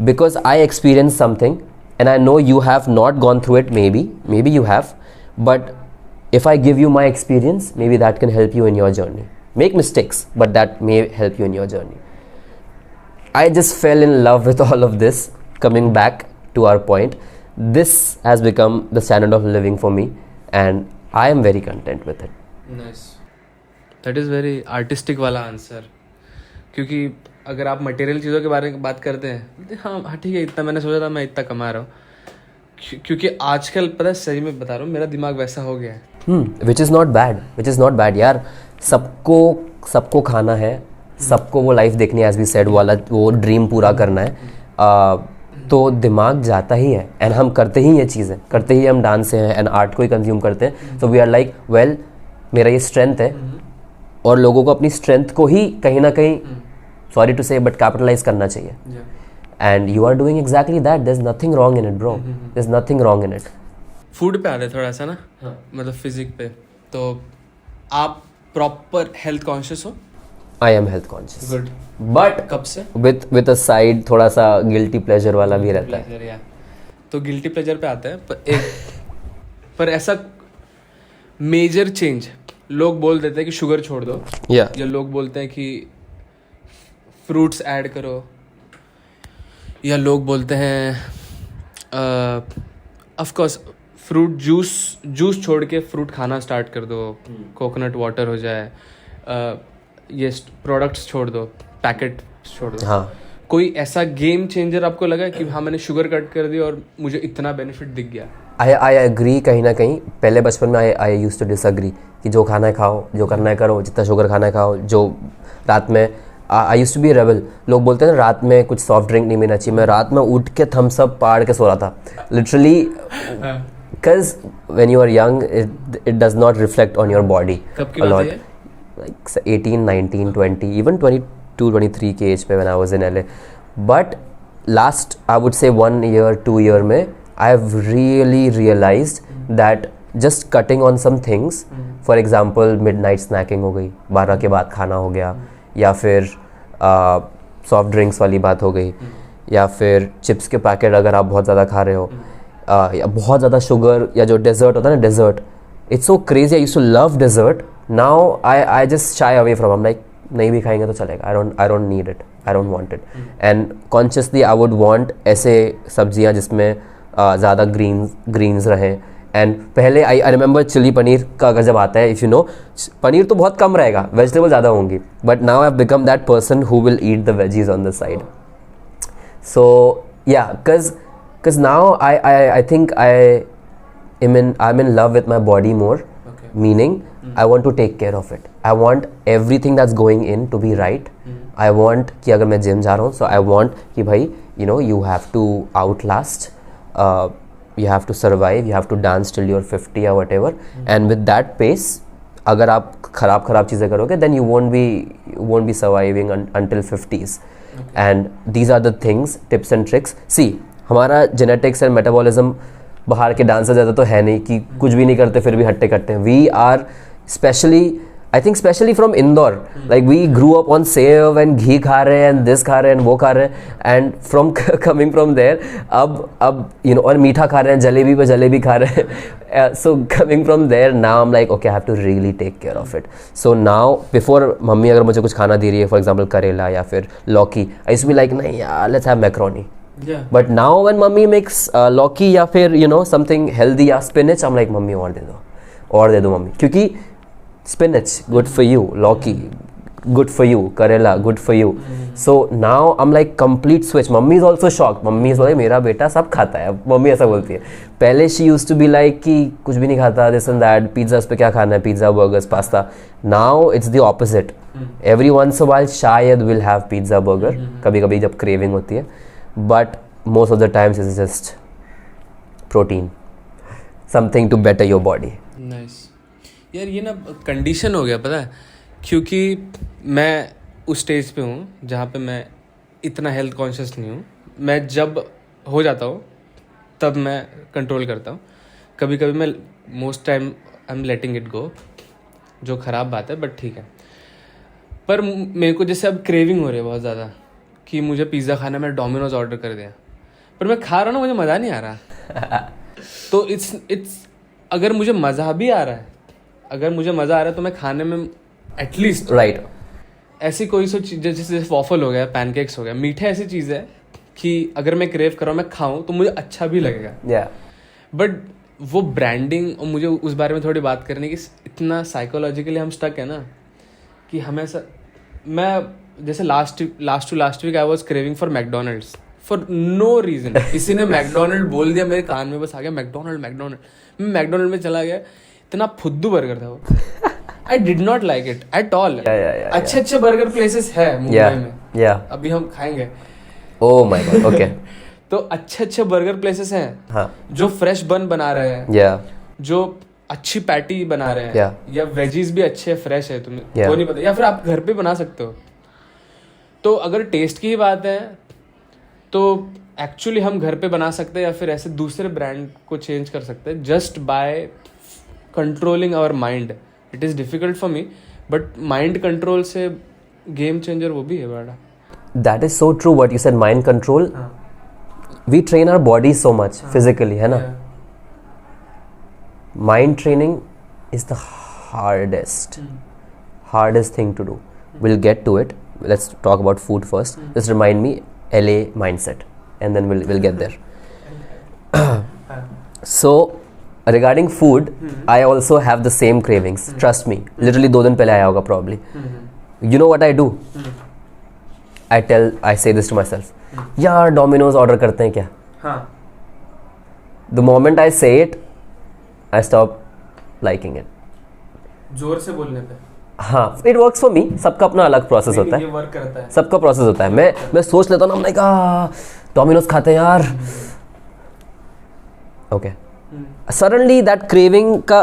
because I experienced something and I know you have not gone through it. Maybe you have, but if I give you my experience, maybe that can help you in your journey. Make mistakes, but that may help you in your journey. I just fell in love with all of this. Coming back to our point, this has become the standard of living for me, and I am very content with it. Nice. That is very artistic वाला answer. क्योंकि अगर आप material चीज़ों के बारे में बात करते हैं, हाँ ठीक है, इतना मैंने सोचा था, मैं इतना कमा रहा हूँ, क्योंकि आजकल पता है, सही में बता रहा हूँ, मेरा दिमाग वैसा हो गया है. Which is not bad यार. सबको खाना है, सबको वो लाइफ देखनी है, as we said, वो ड्रीम पूरा करना है. तो दिमाग जाता ही है, एंड हम करते ही ये चीज़ें, करते ही हम डांस हैं एंड आर्ट को ही कंज्यूम करते हैं. So we are like, well मेरा ये स्ट्रेंथ है, और लोगों को अपनी स्ट्रेंथ को ही कहीं ना कहीं, sorry to say, but capitalize करना चाहिए. And you are doing exactly that. There is nothing wrong in it bro, there is nothing wrong in it. Food पे आते थोड़ा सा ना, मतलब फिजिक पे, तो आप प्रॉपर हेल्थ कॉन्शियस हो? I am health conscious. Good. But कब से? विद अ साइड थोड़ा सा गिल्टी प्लेजर वाला भी रहता है. तो गिल्टी प्लेजर पे आते हैं, पर ऐसा मेजर चेंज, लोग बोल देते हैं कि शुगर छोड़ दो, या लोग बोलते हैं कि फ्रूट्स ऐड करो, या लोग बोलते हैं ऑफ कोर्स फ्रूट जूस छोड़ के फ्रूट खाना स्टार्ट कर दो, कोकोनट वाटर हो जाए, ये प्रोडक्ट्स छोड़ दो, पैकेट छोड़ दो. हाँ. कोई ऐसा गेम चेंजर आपको लगा कि हाँ मैंने शुगर कट कर दी और मुझे इतना बेनिफिट दिख गया? I agree. कहीं ना कहीं पहले बचपन में आई यूज्ड टू डिसएग्री कि जो खाना है खाओ, जो करना है करो, जितना शुगर खाना है खाओ. जो रात में I used to be rebel. लोग बोलते हैं ना रात में कुछ सॉफ्ट ड्रिंक नहीं पीना चाहिए. मैं रात में उठ के थम्स अप पाड़ के सो रहा था literally, because when you are young it does not reflect on your body a lot. Like 18, 19, 20, even 22, 23 के एज पे when I was in LA. But last, I would say 1 year, 2 year में, I have really realized that just cutting on some things, for example, midnight snacking हो गई, 12 के बाद खाना हो गया, या फिर सॉफ्ट ड्रिंक्स वाली बात हो गई, या फिर चिप्स के पैकेट अगर आप बहुत ज़्यादा खा रहे हो, या बहुत ज़्यादा शुगर, या जो डेजर्ट होता है ना, dessert, it's so crazy. I used to love dessert. Now I just shy away from. I'm like, नहीं भी खाएंगे तो चलेगा. I don't need it. I don't want it. And consciously I would want ऐसे सब्जियां जिसमें ज़्यादा greens रहें, एंड पहले आई रिमेंबर चिली पनीर का अगर जब आता है, इफ़ यू नो, पनीर तो बहुत कम रहेगा, वेजिटेबल ज़्यादा होंगी, but now I have become that person who will eat the veggies on the side. So yeah, because now I think I'm in love with my body more. Meaning I want to take care of it. I want everything that's going in to be right. I want कि अगर मैं gym जा रहा हूँ, so I want कि भाई, you know, you have to outlast, you have to survive, you have to dance till you're 50 or whatever. And with that pace, अगर आप खराब चीज़ें करोगे, then you won't be surviving until 50s. And these are the things, tips and tricks. See, हमारा genetics and metabolism बाहर के dancer ज़्यादा तो है नहीं कि कुछ भी नहीं करते फिर भी हट्टे कट्टे हैं. We are specially from Indore, like we grew up on sev and ghee खा रहे हैं एंड दिस खा रहे हैं वो खा रहे हैं, and from coming from there अब यू नो, और मीठा खा रहे हैं, जलेबी पे जलेबी खा रहे हैं. So coming from there now I am like okay, I have to really take care of it. So now before mummy अगर मुझे कुछ खाना दे रही है, फॉर एग्जाम्पल करेला या फिर लौकी, I used to be like नहीं यार, let's have macaroni. Yeah. But now when mummy makes लौकी या फिर you know something healthy या spinach, I'm like मम्मी और दे दो मम्मी, क्योंकि spinach good for you, लौकी good for you, करेला good for you. So now I'm like complete switch. Mummy is also shocked. Mummy is like मेरा बेटा सब खाता है. मम्मी ऐसा बोलती है. पहले she used to be like कि कुछ भी नहीं खाता, this and that, pizzas पे क्या खाना है, pizza, burgers, pasta. Now it's the opposite. Every once a while शायद will have pizza, burger, कभी-कभी जब craving होती है. But most of the times it's just protein, something to better your body. Nice. यार ये ना कंडीशन हो गया, पता है, क्योंकि मैं उस स्टेज पे हूँ जहाँ पे मैं इतना हेल्थ कॉन्शियस नहीं हूँ. मैं जब हो जाता हूँ तब मैं कंट्रोल करता हूँ. कभी कभी मैं most time I am letting it go, जो ख़राब बात है, बट ठीक है. पर मेरे को जैसे अब क्रेविंग हो रही है बहुत ज़्यादा कि मुझे पिज़्ज़ा खाना, मैं डोमिनोज ऑर्डर कर दिया, पर मैं खा रहा हूँ ना, मुझे मज़ा नहीं आ रहा. तो इट्स अगर मुझे मज़ा भी आ रहा है, तो मैं खाने में एटलीस्ट राइट ऐसी कोई सी चीज़, जैसे वॉफल हो गया, पैनकेक्स हो गया, मीठे ऐसी चीज़ है कि अगर मैं क्रेव कर रहा हूँ, मैं खाऊँ तो मुझे अच्छा भी लगेगा. बट वो ब्रांडिंग, और मुझे उस बारे में थोड़ी बात करनी कि इतना साइकोलॉजिकली हम स्टक है ना कि हमेशा, मैं जैसे last week I was craving for McDonald's for no reason. किसी ने मैकडोनल्ड बोल दिया, मेरे कान में बस आ गया मैकडोनल्ड. मैं मैकडोनल्ड में चला गया, इतना फुद्दू बर्गर था वो. आई did not like it at all. अच्छे बर्गर प्लेसेस है मुंबई में, अभी हम खाएंगे. Oh my God, okay. तो अच्छे बर्गर प्लेसेस हैं जो फ्रेश बन बना रहे हैं, जो अच्छी पैटी बना रहे हैं, या वेजीज भी अच्छे फ्रेश है, तुम्हें वो नहीं पता, या फिर आप घर पे बना सकते हो. तो अगर टेस्ट की ही बात है तो एक्चुअली हम घर पे बना सकते हैं, या फिर ऐसे दूसरे ब्रांड को चेंज कर सकते हैं just by controlling our mind. It is difficult for me, but mind control से गेम चेंजर वो भी है बड़ा. That is so true what you said, mind control. We train our body so much physically, है ना. Mind training is the hardest thing to do. We'll get to it. Let's talk about food first. Just remind me LA mindset, and then we'll get there. So regarding food, I also have the same cravings. Trust me. Literally 2 दिन पहले आया होगा probably. You know what I do? I say this to myself. यार Domino's order करते हैं क्या? The moment I say it, I stop liking it. जोर से बोलने पे. हाँ, इट वर्क्स फॉर मी. सबका अपना अलग प्रोसेस होता है, वर्क करता है, सबका प्रोसेस होता है. मैं सोच लेता हूँ ना, लाइक डोमिनोज खाते हैं यार, ओके, सडनली दैट क्रेविंग का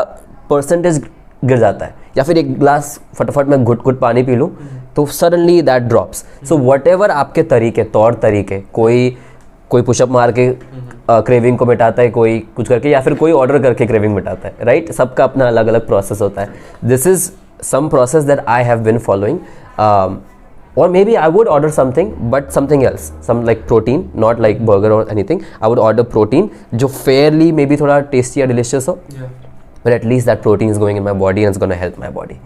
परसेंटेज गिर जाता है. या फिर एक ग्लास फटाफट मैं घुट पानी पी लूँ तो suddenly that drops. So what ever आपके तौर तरीके, कोई पुशअप मार के क्रेविंग को मिटाता है, कोई कुछ करके, या फिर कोई ऑर्डर करके क्रेविंग मिटाता है, राइट. सबका अपना अलग अलग प्रोसेस होता है. This is some process that I have been following, or maybe I would order something, but something else, some like protein, not like burger or anything. I would order protein जो fairly maybe थोड़ा tasty or delicious हो, but at least that protein is going in my body and it's going to help my body.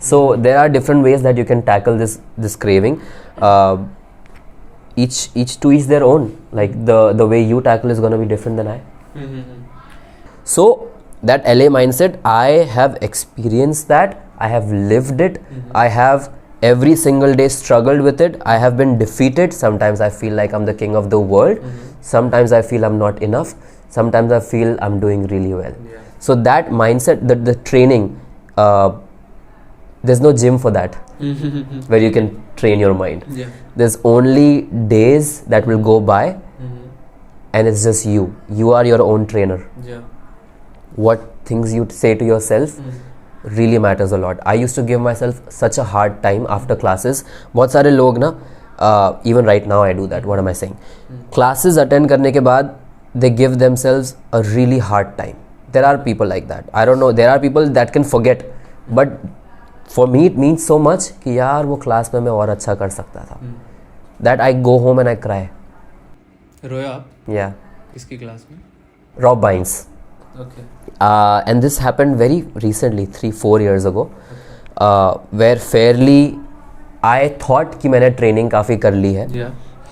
So there are different ways that you can tackle this craving. Each to each their own. Like the way you tackle is going to be different than I. So That LA mindset, I have experienced that. I have lived it. I have every single day struggled with it. I have been defeated. Sometimes I feel like I'm the king of the world. Sometimes I feel I'm not enough. Sometimes I feel I'm doing really well. So that mindset, the training, there's no gym for that where you can train your mind. There's only days that will go by and it's just you. You are your own trainer. What things you say to yourself really matters a lot. I used to give myself such a hard time after classes. बहुत सारे लोग ना, even right now I do that. What am I saying? Classes attend करने के बाद they give themselves a really hard time. There are people like that. I don't know. There are people that can forget, but for me it means so much कि यार वो class में मैं और अच्छा कर सकता था. That I go home and I cry. रोया आप? Yeah. किसकी क्लास में? Rob Baines. Okay. And this happened very recently, 3-4 years ago, where fairly I thought कि मैंने training काफ़ी कर ली है.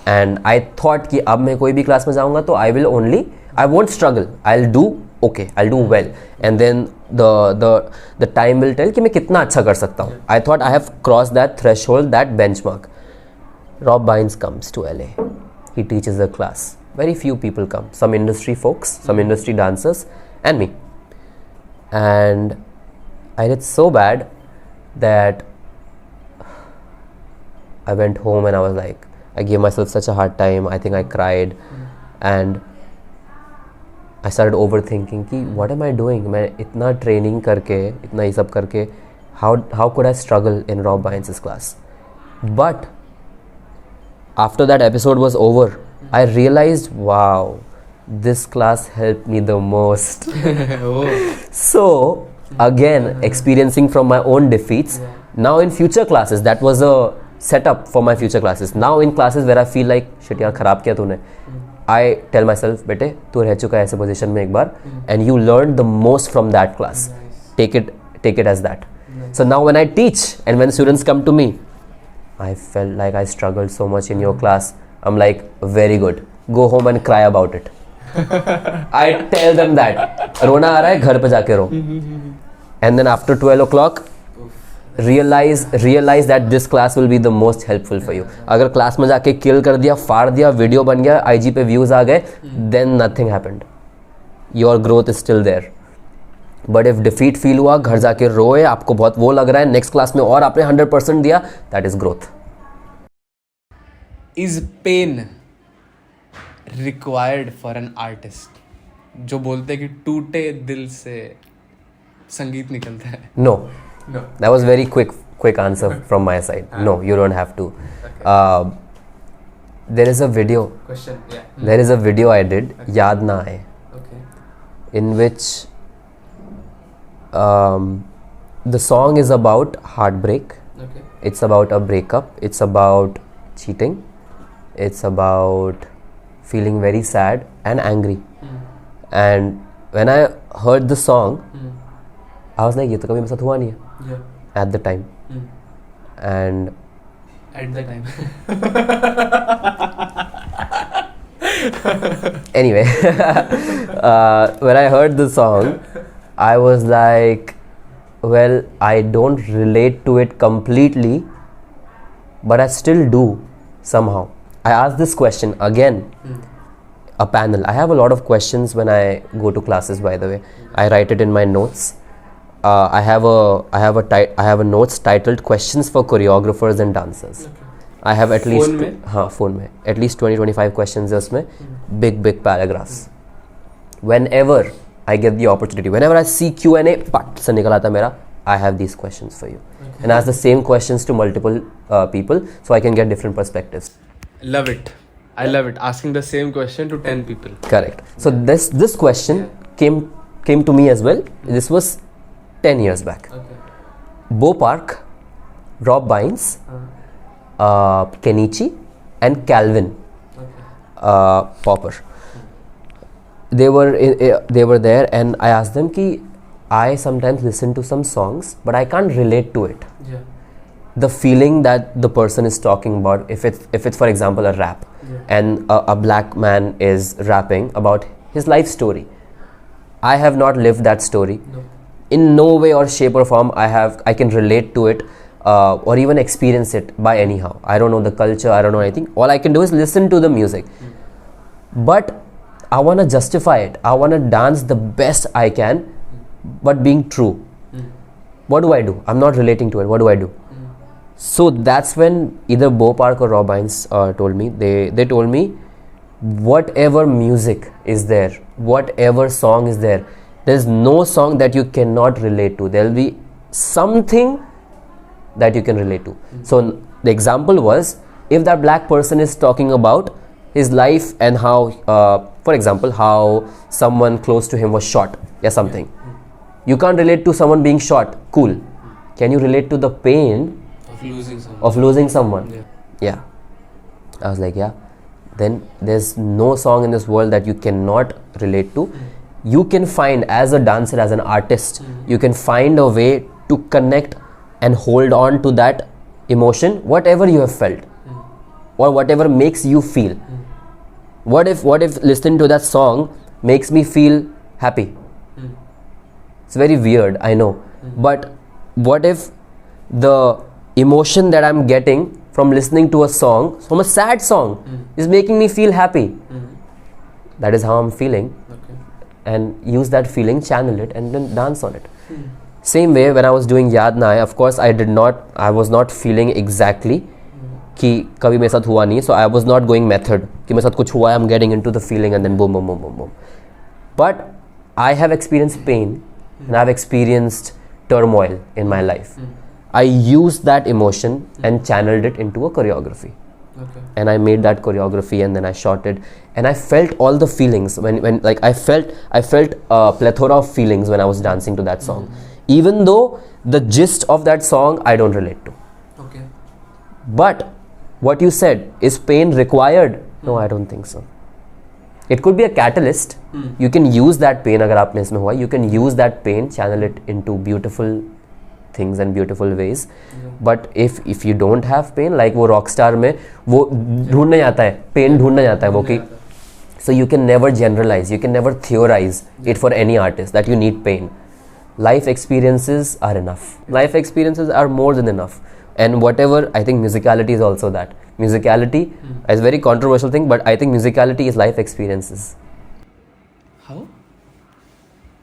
And I thought कि अब मैं कोई भी क्लास में जाऊँगा तो I won't struggle. I'll do okay. I'll do well. And then the time will tell कि मैं कितना अच्छा कर सकता हूँ. I thought I have crossed that threshold, that benchmark. Rob Baines comes to LA. He teaches a class. Very few people come. Some industry folks, some industry dancers, and me. And I did so bad that I went home and I was like, I gave myself such a hard time. I think I cried. And I started overthinking कि what am I doing? मैं इतना training करके, इतना ये सब करके, how could I struggle in Rob Baines' class? But after that episode was over, I realized, wow, this class helped me the most. So again, experiencing from my own defeats, now in future classes, that was a setup for my future classes. Now in classes where I feel like, shit यार खराब किया तूने, I tell myself, बेटे तू रह चुका है ऐसे पोजीशन में एक बार, and you learned the most from that class. Take it as that. So now when I teach and when students come to me, I felt like I struggled so much in your class. I'm like, very good. Go home and cry about it. I tell them that. रोना आ रहा है घर पे जाके रो. And then after 12 o'clock, realize that this class will be the most helpful for you. अगर class में जाके kill कर दिया, फाड़ दिया, वीडियो बन गया, IG पे views आ गए, then nothing happened. Your growth is still there. But if defeat feel हुआ, घर जाके रोए, आपको बहुत वो लग रहा है, next class में और आपने 100% दिया, that is growth. Is pain required for an artist? जो बोलते हैं कि टूटे दिल से संगीत निकलता है. No. That was very quick answer from my side. No, you don't have to. Okay. There is a video. Question. Yeah. There is a video I did, याद ना आए. Okay. In which the song is about heartbreak. Okay. It's about a breakup. It's about cheating. It's about feeling very sad and angry. And when I heard the song, I was like, ये तो कभी मेरे साथ हुआ नहीं है. At the time. And at the time. Anyway, when I heard the song, I was like, well, I don't relate to it completely, but I still do somehow. I asked this question again, a panel. I have a lot of questions when I go to classes, by the way. I write it in my notes. I have a notes titled questions for choreographers and dancers. Okay. I have at least phone में at least 20-25 questions है उसमें, big paragraphs. Whenever I get the opportunity, whenever I see Q&A, पट से निकल आता मेरा, I have these questions for you. Okay. And ask the same questions to multiple people so I can get different perspectives. Love it. I love it. Asking the same question to 10 people. Correct. So this question came to me as well. This was 10 years back. Okay. Bo Park, Rob Baines, Kenichi, and Calvin Popper. They were there, and I asked them कि I sometimes listen to some songs, but I can't relate to it. Yeah. The feeling that the person is talking about, if it's for example a rap, and a black man is rapping about his life story, I have not lived that story. No. In no way or shape or form I can relate to it or even experience it by anyhow. I don't know the culture, I don't know anything. All I can do is listen to the music. But I want to justify it. I want to dance the best I can, but being true. What do I do? I'm not relating to it. What do I do? So that's when either Bo Park or Rob Hines told me, they told me, whatever music is there, whatever song is there, there's no song that you cannot relate to. There'll be something that you can relate to. So the example was, if that black person is talking about his life and how, for example, how someone close to him was shot or something. You can't relate to someone being shot. Cool. Can you relate to the pain of losing someone? Yeah. I was like, yeah. Then there's no song in this world that you cannot relate to. You can find, as a dancer, as an artist, you can find a way to connect and hold on to that emotion, whatever you have felt or whatever makes you feel. What if listening to that song makes me feel happy? It's very weird, I know. But what if the emotion that I'm getting from listening to a song, from a sad song, is making me feel happy? That is how I'm feeling. And use that feeling, channel it, and then dance on it. Same way, when I was doing Yaad Na Aaye, of course I was not feeling exactly कि कभी मेरे साथ हुआ नहीं, so I was not going method कि मेरे साथ कुछ हुआ है, I'm getting into the feeling and then boom boom boom boom boom. But I have experienced pain and I've experienced turmoil in my life. I used that emotion and channeled it into a choreography. And I made that choreography and then I shot it, and I felt all the feelings when like I felt a plethora of feelings when I was dancing to that song, even though the gist of that song I don't relate to. But what you said, is pain required? No, I don't think so. It could be a catalyst. You can use that pain, अगर आप में इसमें हुआ, you can use that pain, channel it into beautiful things and beautiful ways. But if you don't have pain, like वो rockstar में वो ढूंढने जाता है, pain ढूंढने जाता है वो कि, so you can never generalize, you can never theorize it for any artist that you need pain. Life experiences are enough. Life experiences are more than enough. And whatever, I think musicality is also that. Musicality is a very controversial thing, but I think musicality is life experiences. How?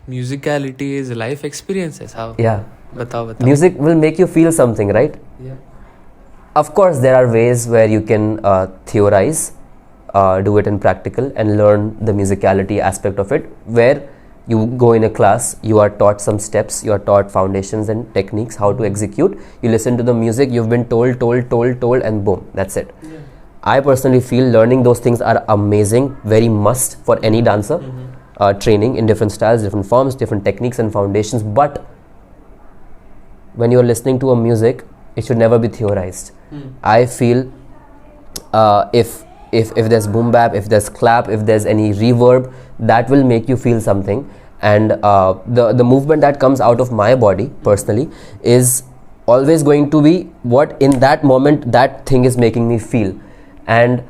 Musicality is life experiences? How? Yeah. Batao. Music will make you feel something, right? Yeah. Of course, there are ways where you can theorize, do it in practical, and learn the musicality aspect of it, where you go in a class, you are taught some steps, you are taught foundations and techniques, how to execute. You listen to the music, you've been told, and boom, that's it. Yeah. I personally feel learning those things are amazing, very must for any dancer. Training in different styles, different forms, different techniques and foundations. But when you're listening to a music, it should never be theorized. I feel if there's boom bap, if there's clap, if there's any reverb, that will make you feel something. And the movement that comes out of my body personally is always going to be what in that moment that thing is making me feel. And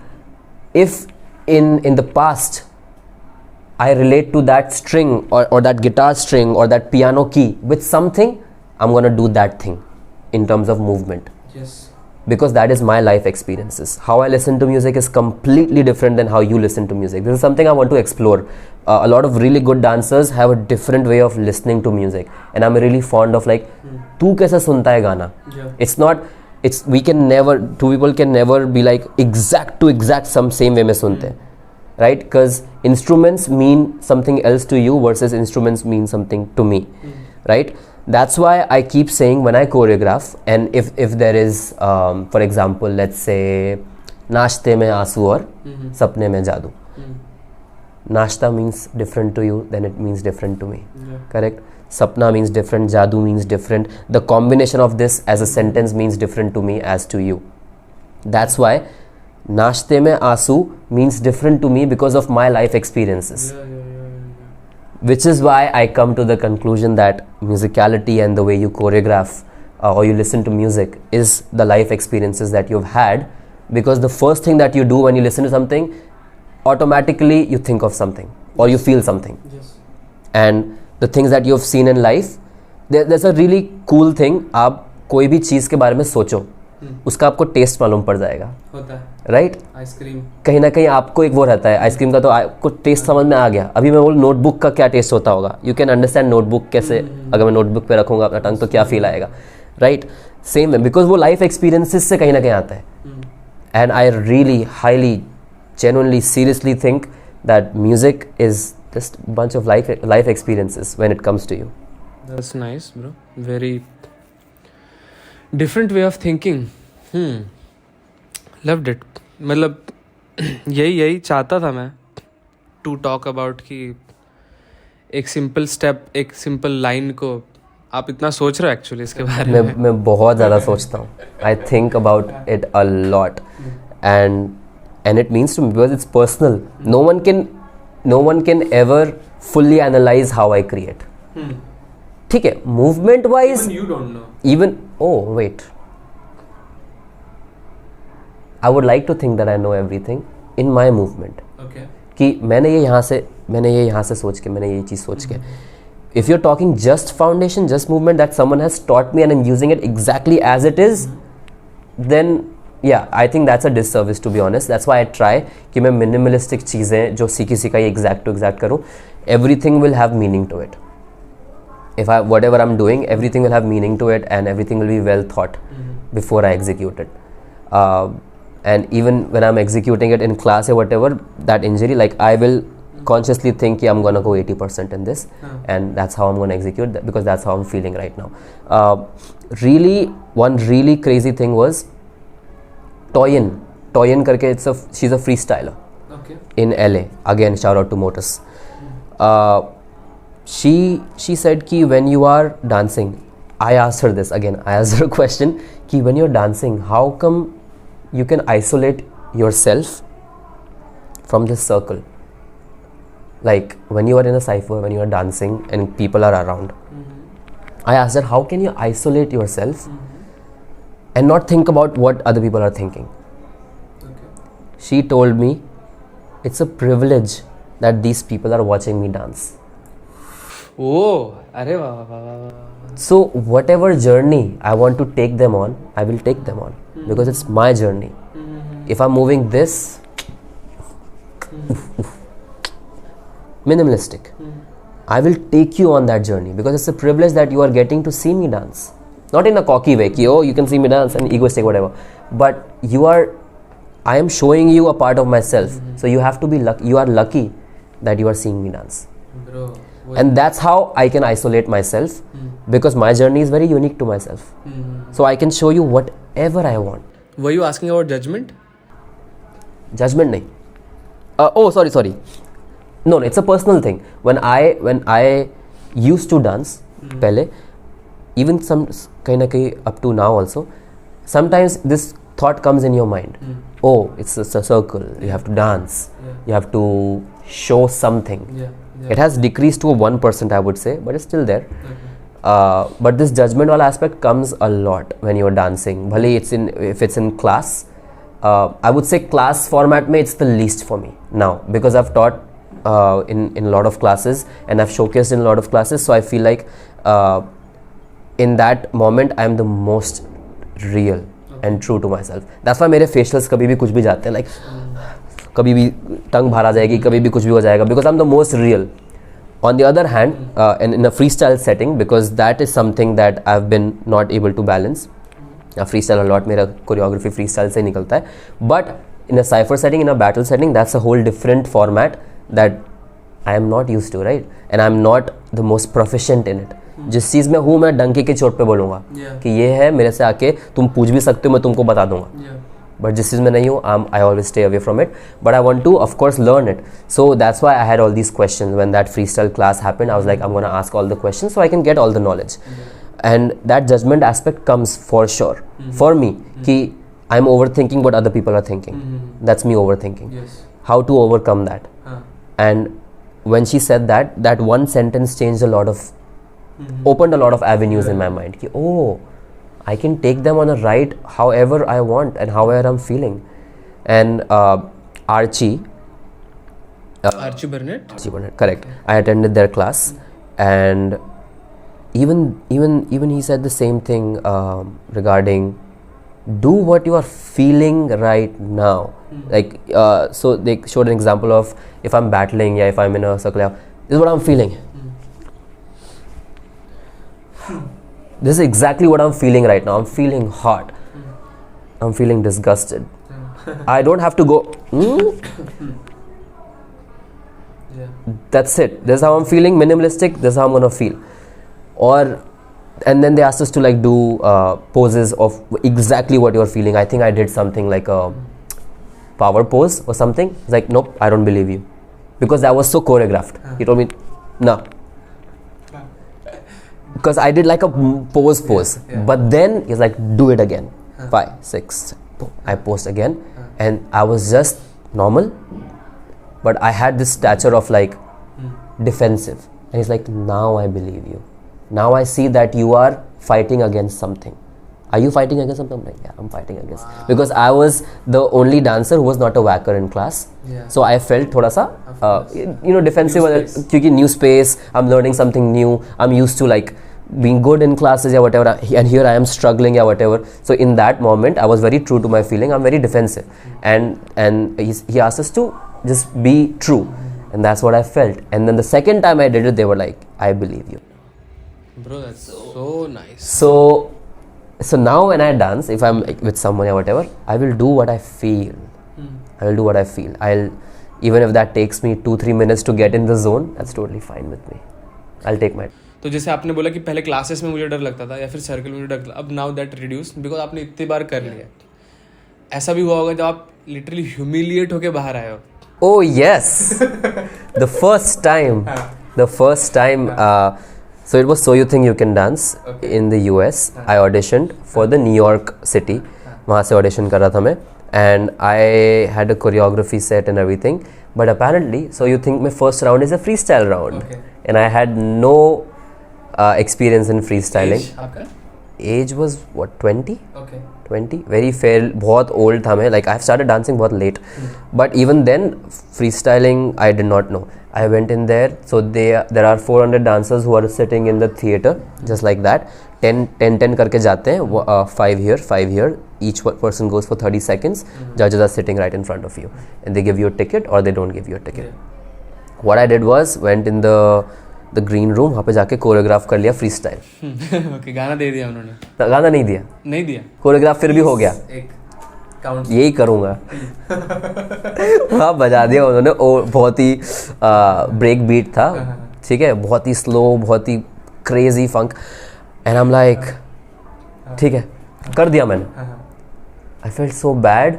if in the past I relate to that string or that guitar string or that piano key with something, I'm gonna do that thing in terms of movement. Yes. Because that is my life experiences. How I listen to music is completely different than how you listen to music. This is something I want to explore. A lot of really good dancers have a different way of listening to music, and I'm really fond of like, तू कैसे सुनता है गाना? We can never, two people can never be like exact some same way में सुनते हैं, right? Because instruments mean something else to you versus instruments mean something to me, right? That's why I keep saying when I choreograph, and if there is for example, let's say नाश्ते में आंसू और सपने में जादू. Nashta means different to you, then it means different to me. Correct? Sapna means different, Jadu means different. The combination of this as a sentence means different to me as to you. That's why Nashte mein Aasu means different to me because of my life experiences. Which is why I come to the conclusion that musicality and the way you choreograph or you listen to music is the life experiences that you've had, because the first thing that you do when you listen to something, automatically you think of something or you feel something. and the things that you have seen in life, there's a really cool thing. आप कोई भी चीज़ के बारे में सोचो, उसका आपको test मालूम पड़ जाएगा, होता है राइट? आइसक्रीम कहीं ना कहीं आपको एक वो रहता है आइसक्रीम का, तो आपको टेस्ट समझ में आ गया. अभी मैं बोल नोटबुक का क्या टेस्ट होता होगा, यू कैन अंडरस्टैंड नोटबुक कैसे, अगर मैं नोटबुक पे रखूँगा अपना टंग तो क्या फील आएगा, राइट? सेम है, बिकॉज वो लाइफ एक्सपीरियंसेस से कहीं ना कहीं आता है. And I really highly genuinely seriously think that music is just a bunch of life experiences when it comes to you. That's nice, bro. Very different way of thinking. Loved it. मतलब यही चाहता था मैं, to talk about कि एक simple step, एक simple line को आप इतना सोच रहे हो actually इसके बारे में. मैं बहुत ज़्यादा सोचता हूँ. I think about it a lot, and it means to me because it's personal. No one can ever fully analyze how I create. ठीक है, movement wise. Even you don't know. Even wait. I would like to think that I know everything in my movement. Okay. कि मैंने ये यहाँ से सोच के, मैंने ये चीज़ सोच के. If you're talking just foundation, just movement that someone has taught me and I'm using it exactly as it is, then yeah, I think that's a disservice, to be honest. That's why I try कि मैं minimalistic चीज़ें जो सीखी exact to exact करूँ. Everything will have meaning to it. Whatever I'm doing, everything will have meaning to it, and everything will be well thought before I execute it. And even when I'm executing it in class or whatever, that injury, like I will consciously think I'm gonna go 80% in this, and that's how I'm gonna execute that, because that's how I'm feeling right now. Really, one really crazy thing was Toyin karke, she's a freestyler. Okay. In LA. Again, shout out to Motus. She said ki when you are dancing, I asked her this again. I asked her a question ki when you're dancing, how come you can isolate yourself from this circle? Like when you are in a cypher, when you are dancing and people are around, I asked her, how can you isolate yourself and not think about what other people are thinking? Okay. She told me, it's a privilege that these people are watching me dance. Oh, अरे वाह वाह वाह. So whatever journey I want to take them on, I will take them on, because it's my journey. If I'm moving this, minimalistic, I will take you on that journey, because it's a privilege that you are getting to see me dance. Not in a cocky way, ki, oh, you can see me dance and egoistic, whatever. But I am showing you a part of myself. So you have to be lucky. You are lucky that you are seeing me dance. Bro. And that's how I can isolate myself, because my journey is very unique to myself. So I can show you whatever I want. Were you asking about judgment? Judgment nahi. Sorry. No, it's a personal thing. When I used to dance, pehle, even some kahin na kahin up to now also, sometimes this thought comes in your mind. Oh, it's a circle. You have to dance. You have to show something. It has decreased to 1%, I would say, but it's still there. But this judgmental aspect comes a lot when you're dancing. Bhale if it's in class, I would say class format mein it's the least for me now, because I've taught in a lot of classes and I've showcased in a lot of classes. So I feel like in that moment I'm the most real and true to myself. That's why मेरे facials कभी भी कुछ भी जाते हैं, like कभी भी टंग बाहर आ जाएगी, कभी भी कुछ भी हो जाएगा, because I'm the most real. On the other hand, and in a freestyle setting, because that is something that I've been not able to balance. Freestyle a lot, मेरा choreography freestyle से निकलता है. But in a cypher setting, in a battle setting, that's a whole different format that I am not used to, right? And I'm not the most proficient in it. जिस चीज़ में हूँ मैं डंके की चोट पे बोलूँगा कि ये है, मेरे से आके तुम पूछ भी सकते हो, मैं तुमको बता दूँगा. But जिस चीज़ में नहीं हूँ, I always stay away from it. But I want to, of course, learn it. So that's why I had all these questions. When that freestyle class happened, I was like, I'm going to ask all the questions so I can get all the knowledge. And that judgment aspect comes for sure. For me, कि I'm overthinking what other people are thinking. That's me overthinking. Yes. How to overcome that. And when she said that one sentence changed opened a lot of avenues in my mind. Ki, oh, I can take them on a ride however I want and however I'm feeling. And Archie, Archie Burnett? Correct. I attended their class, and even he said the same thing regarding do what you are feeling right now. Like so they showed an example of if I'm battling, if I'm in a circle, this is what I'm feeling. This is exactly what I'm feeling right now. I'm feeling hot. I'm feeling disgusted. I don't have to go. That's it. This is how I'm feeling. Minimalistic. This is how I'm gonna feel. And then they asked us to like do poses of exactly what you're feeling. I think I did something like a power pose or something. It's like, nope, I don't believe you, because that was so choreographed. He told me, no. Because I did like a pose, but then he's like, do it again. 5, 6, I posed again, and I was just normal, but I had this stature of like defensive. And he's like, now I believe you. Now I see that you are fighting against something. Are you fighting against something? I'm like, yeah, I'm fighting against. Because I was the only dancer who was not a whacker in class. So I felt thoda sa, defensive. Because new space, I'm learning something new. I'm used to like being good in classes or whatever. And here I am struggling or whatever. So in that moment, I was very true to my feeling. I'm very defensive. And he asked us to just be true. And that's what I felt. And then the second time I did it, they were like, I believe you. Bro, that's so nice. So now when I dance, if I'm with someone or whatever, I will do what I feel. I will do what I feel. Even if that takes me 2-3 minutes to get in the zone, that's totally fine with me. I'll take my. तो जैसे आपने बोला कि पहले classes में मुझे डर लगता था या फिर सर्कल में मुझे डर लगता, अब नाउ दैट रिड्यूस बिकॉज आपने इतनी बार कर लिया. ऐसा भी हुआ होगा जब आप लिटरली ह्यूमिलिएट होके बाहर आए हो. Oh yes, the first time. So it was So You Think You Can Dance in the US. I auditioned for the New York City. वहाँ से audition कर रहा था मैं, and I had a choreography set and everything. But apparently, So You Think my first round is a freestyle round, and I had no experience in freestyling. Age was what, 20? 20, very fair, बहुत old था मैं. Like I started dancing बहुत late, but even then freestyling I did not know. I went in there, so there are 400 dancers who are sitting in the theater, just like that. 10 करके जाते हैं. 5 here. Each person goes for 30 seconds. Judges are sitting right in front of you, and they give you a ticket or they don't give you a ticket. What I did was went in the green room. वहाँ पे जाके choreograph कर लिया freestyle. Okay, गाना दे दिया उन्होंने. गाना नहीं दिया. कोरियोग्राफ फिर भी हो गया. यही करूँगा. वहाँ बजा दिया उन्होंने. और बहुत ही ब्रेक बीट था, ठीक है, बहुत ही स्लो, बहुत ही crazy funk. And I am like, ठीक है, कर दिया मैंने. I felt so bad.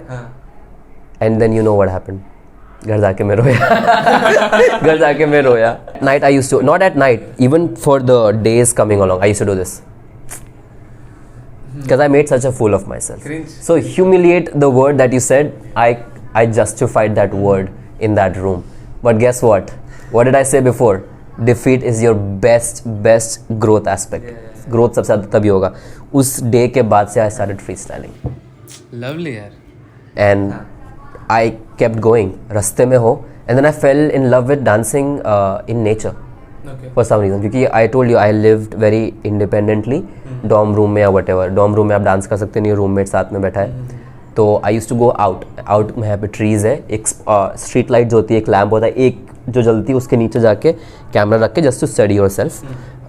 And then you know what happened. घर जाके मैं रोया. Night I used to, not at night, even for the days coming along, I used to do this. Because I made such a fool of myself. Cringe. So humiliate, the word that you said, I justified that word in that room. But guess what? What did I say before? Defeat is your best growth aspect. Growth सबसे ज़्यादा तभी होगा. उस day के बाद से I started freestyling. Lovely यार. And I kept going. रास्ते में हो. And then I fell in love with dancing in nature. For some reason. क्योंकि I told you I lived very independently. Dorm room में या whatever. Dorm room में आप dance कर सकते नहीं, रूममेट साथ में बैठा है. तो I used to go out में यहाँ पे trees है, एक street light जो होती है, एक lamp होता है, एक जो जलती है उसके नीचे जाके कैमरा रख के just to study yourself.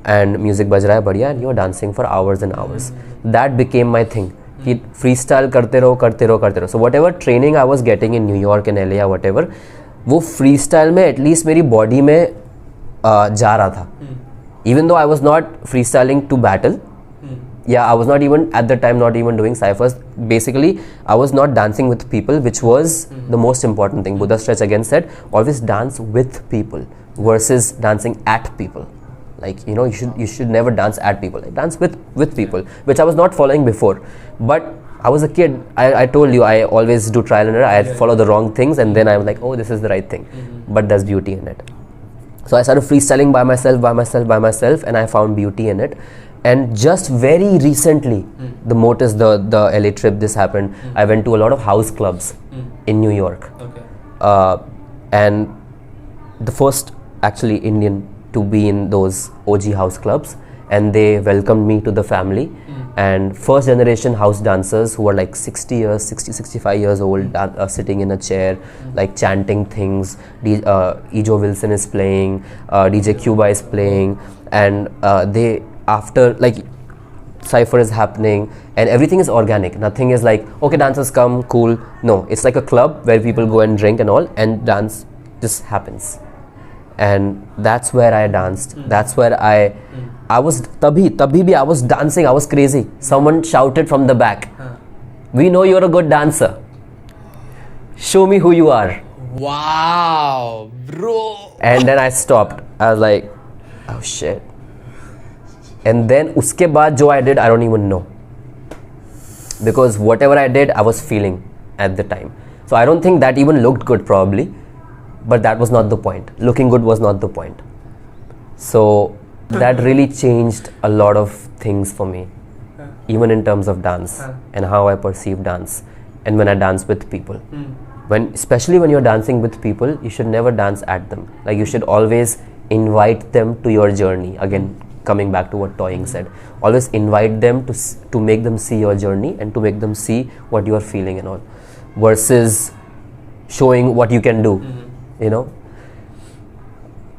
And music बज रहा है बढ़िया, and you're dancing for hours and hours. That became my thing. कि freestyle करते रहो. So whatever training I was getting in New York and LA or whatever, वो freestyle में at least मेरी body में जा रहा था. Even though I was not freestyling to battle, I was not even at the time not even doing cyphers. Basically, I was not dancing with people, which was the most important thing. Buddha Stretch again said, always dance with people versus dancing at people. Like, you should never dance at people. Like, dance with people, which I was not following before. But I was a kid. I told you, I always do trial and error. I follow the wrong things, and then I'm like, oh, this is the right thing. But there's beauty in it. So I started freestyling by myself, and I found beauty in it. And just very recently, the Motus, the LA trip, this happened. I went to a lot of house clubs in New York. And the first actually Indian to be in those OG house clubs, and they welcomed me to the family. And first generation house dancers who are like 65 years old, sitting in a chair, like chanting things. Ejo Wilson is playing, DJ Cuba is playing, and they, after like cypher is happening and everything is organic. Nothing is like, okay, dancers come, cool. No, it's like a club where people go and drink and all, and dance just happens. And that's where I danced. That's where I was tabhi bhi I was dancing. I was crazy. Someone shouted from the back, "We know you're a good dancer. Show me who you are." Wow, bro. And then I stopped. I was like, oh shit. And then uske baad jo I did, I don't even know. Because whatever I did, I was feeling at the time. So I don't think that even looked good probably. But that was not the point. Looking good was not the point. So that really changed a lot of things for me, even in terms of dance and how I perceive dance, and when I dance with people. Especially when you're dancing with people, you should never dance at them. Like, you should always invite them to your journey. Again, coming back to what Toying said, always invite them to make them see your journey and to make them see what you are feeling and all, versus showing what you can do. You know,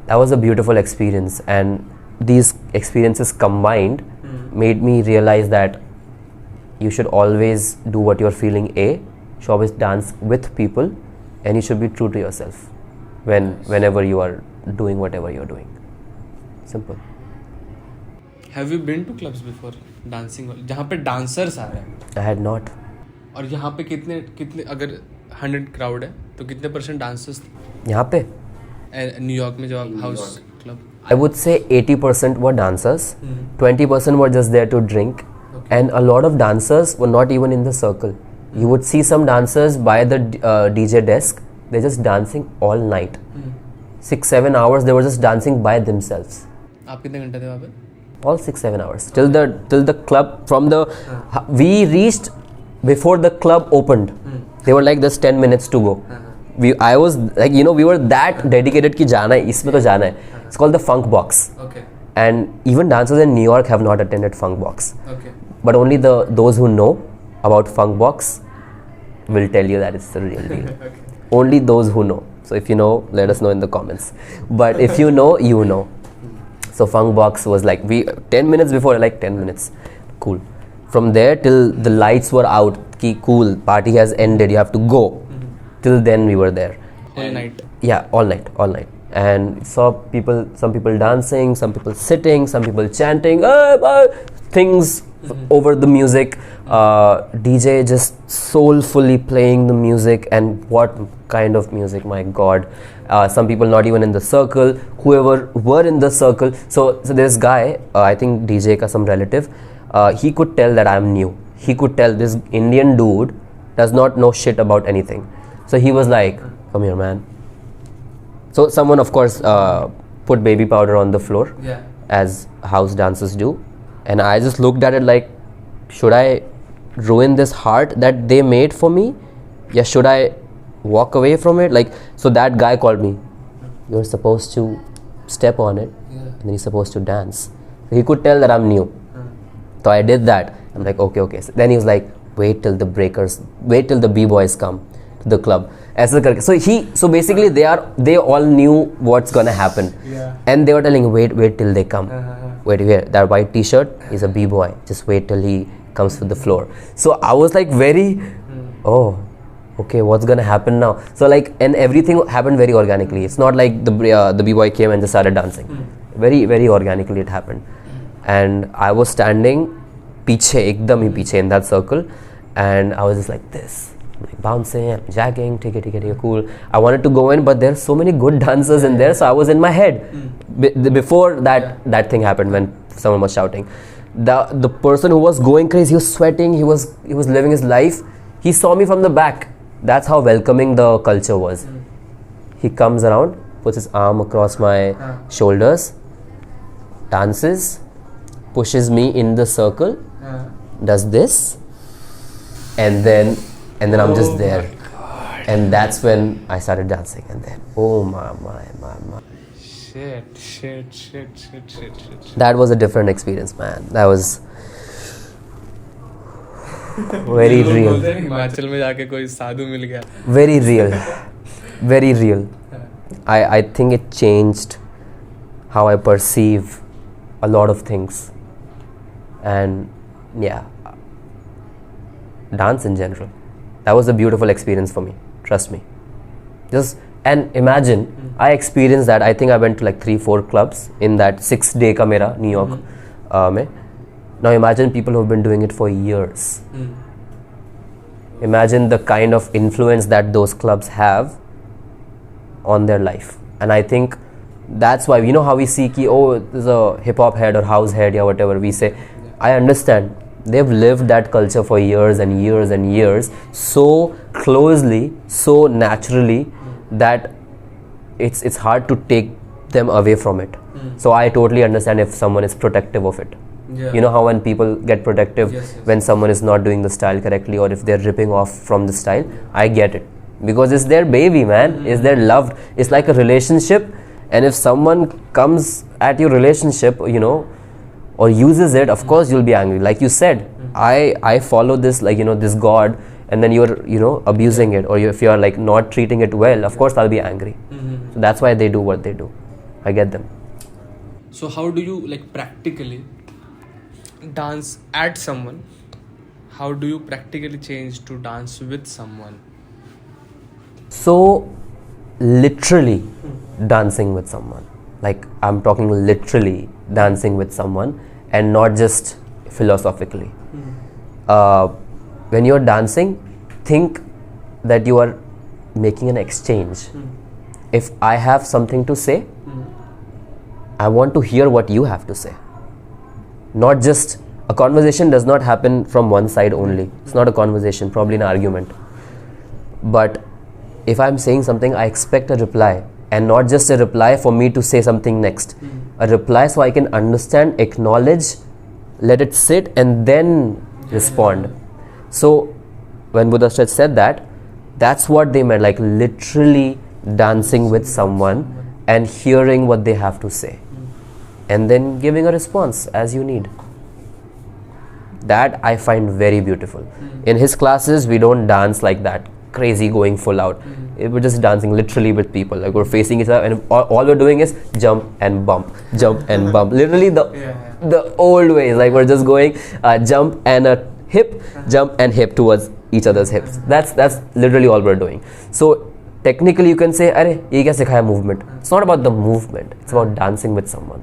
that was a beautiful experience, and these experiences combined made me realize that you should always do what you're feeling. You should always dance with people, and you should be true to yourself whenever you are doing whatever you're doing. Simple. Have you been to clubs before dancing जहाँ पे dancers आ रहे हैं? I had not. और यहाँ पे कितने अगर 100 crowd है तो कितने % dancers थे? यहाँ पे न्यूयॉर्क में जो house club, I would say 80% were dancers, 20% were just there to drink, and a lot of dancers were not even in the circle. You would see some dancers by the DJ desk, they're just dancing all night. 6-7 hours they were just dancing by themselves. आप कितने घंटे थे वहाँ पे? All 6-7 hours till the club we reached before the club opened. They were like, there's 10 minutes to go. I was like, we were that dedicated ki jana hai, isme to jana hai. It's called the Funk Box. Okay. And even dancers in New York have not attended Funk Box. Okay. But only those who know about Funk Box will tell you that it's the real deal. Okay. Only those who know. So if you know, let us know in the comments. But if you know, you know. So Funk Box was like, 10 minutes before, like 10 minutes. Cool. From there till the lights were out, ki cool, party has ended, you have to go. Till then we were there. All night? Yeah, all night. And saw some people dancing, some people sitting, some people chanting, things over the music. DJ just soulfully playing the music, and what kind of music, my God. Some people not even in the circle, whoever were in the circle. So this guy, I think DJ ka some relative, he could tell that I'm new. He could tell this Indian dude does not know shit about anything. So he was like, come here, man. So someone, of course, put baby powder on the floor, as house dancers do. And I just looked at it like, should I ruin this heart that they made for me? Yeah, should I walk away from it? Like, so that guy called me. You're supposed to step on it, and then you're supposed to dance. So he could tell that I'm new. So I did that. I'm like, okay. So then he was like, wait till the b-boys come to the club. So basically they all knew what's gonna happen. And they were telling, wait till they come. Wait here, that white t-shirt is a b-boy. Just wait till he comes to the floor. So I was like very, okay, what's gonna happen now? So like, and everything happened very organically. It's not like the b-boy came and just started dancing. Very, very organically it happened. And I was standing ekdam hi piche in that circle, and I was just like this. I'm like bouncing, I'm jagging, take it, cool. I wanted to go in, but there's so many good dancers in there, so I was in my head. Before that thing happened, when someone was shouting. The person who was going crazy, he was sweating, he was living his life. He saw me from the back. That's how welcoming the culture was. He comes around, puts his arm across my shoulders, dances, pushes me in the circle, does this, and then I'm just there. And that's when I started dancing, and then oh my. Shit. That was a different experience, man. That was very लोग real. बोलते हैं हिमाचल में जाके कोई साधु मिल गया. Very real. Very real. I think it changed how I perceive a lot of things. And yeah, dance in general. That was a beautiful experience for me. Trust me. And imagine, I experienced that. I think I went to like 3-4 clubs in that 6-day ka mera New York mein. Now imagine people who have been doing it for years. Imagine the kind of influence that those clubs have on their life. And I think that's why, you know how we see ki, oh, there's a hip hop head or house head or whatever we say. I understand. They've lived that culture for years and years and years so closely, so naturally that it's hard to take them away from it. So I totally understand if someone is protective of it. You know how when people get protective when someone is not doing the style correctly, or if they're ripping off from the style. I get it, because it's their baby, man. It's their loved. It's like a relationship, and if someone comes at your relationship, you know, or uses it, of course you'll be angry. Like you said, I follow this, like, you know, this God, and then you're, you know, abusing it, or if you're like not treating it well, of course I'll be angry. So that's why they do what they do. I get them. So how do you like practically dance at someone? How do you practically change to dance with someone? So literally dancing with someone, like I'm talking literally dancing with someone, and not just philosophically. When you're dancing, think that you are making an exchange. If I have something to say, I want to hear what you have to say. Not just a conversation does not happen from one side only. It's not a conversation, probably an argument. But if I'm saying something, I expect a reply, and not just a reply for me to say something next. A reply so I can understand, acknowledge, let it sit, and then respond. So when Buddha said that, that's what they meant, like literally dancing with someone and hearing what they have to say, and then giving a response as you need. That I find very beautiful. In his classes, we don't dance like that, crazy going full out. We're just dancing literally with people, like we're facing each other, and all we're doing is jump and bump, jump and bump. Literally the old ways, like we're just going jump and a hip, jump and hip towards each other's hips. That's literally all we're doing. So technically you can say, "Arey, ye kya sikhaya movement?" It's not about the movement. It's about dancing with someone.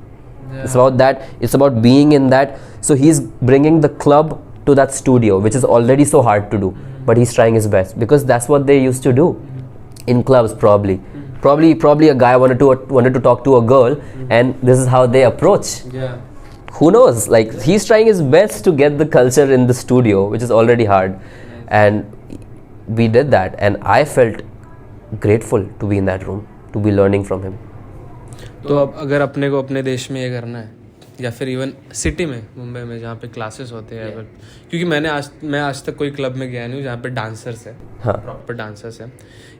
It's about that. It's about being in that. So he's bringing the club to that studio, which is already so hard to do, but he's trying his best, because that's what they used to do in clubs. Probably a guy wanted to talk to a girl, and this is how they approach. Who knows? Like, he's trying his best to get the culture in the studio, which is already hard. And we did that, and I felt grateful to be in that room, to be learning from him. तो अब अगर अपने को अपने देश में ये करना है, या फिर इवन सिटी में, मुंबई में, जहाँ पे क्लासेस होते हैं, क्योंकि मैं आज तक कोई क्लब में गया नहीं हूँ जहाँ पे डांसर्स है, प्रॉपर डांसर्स है,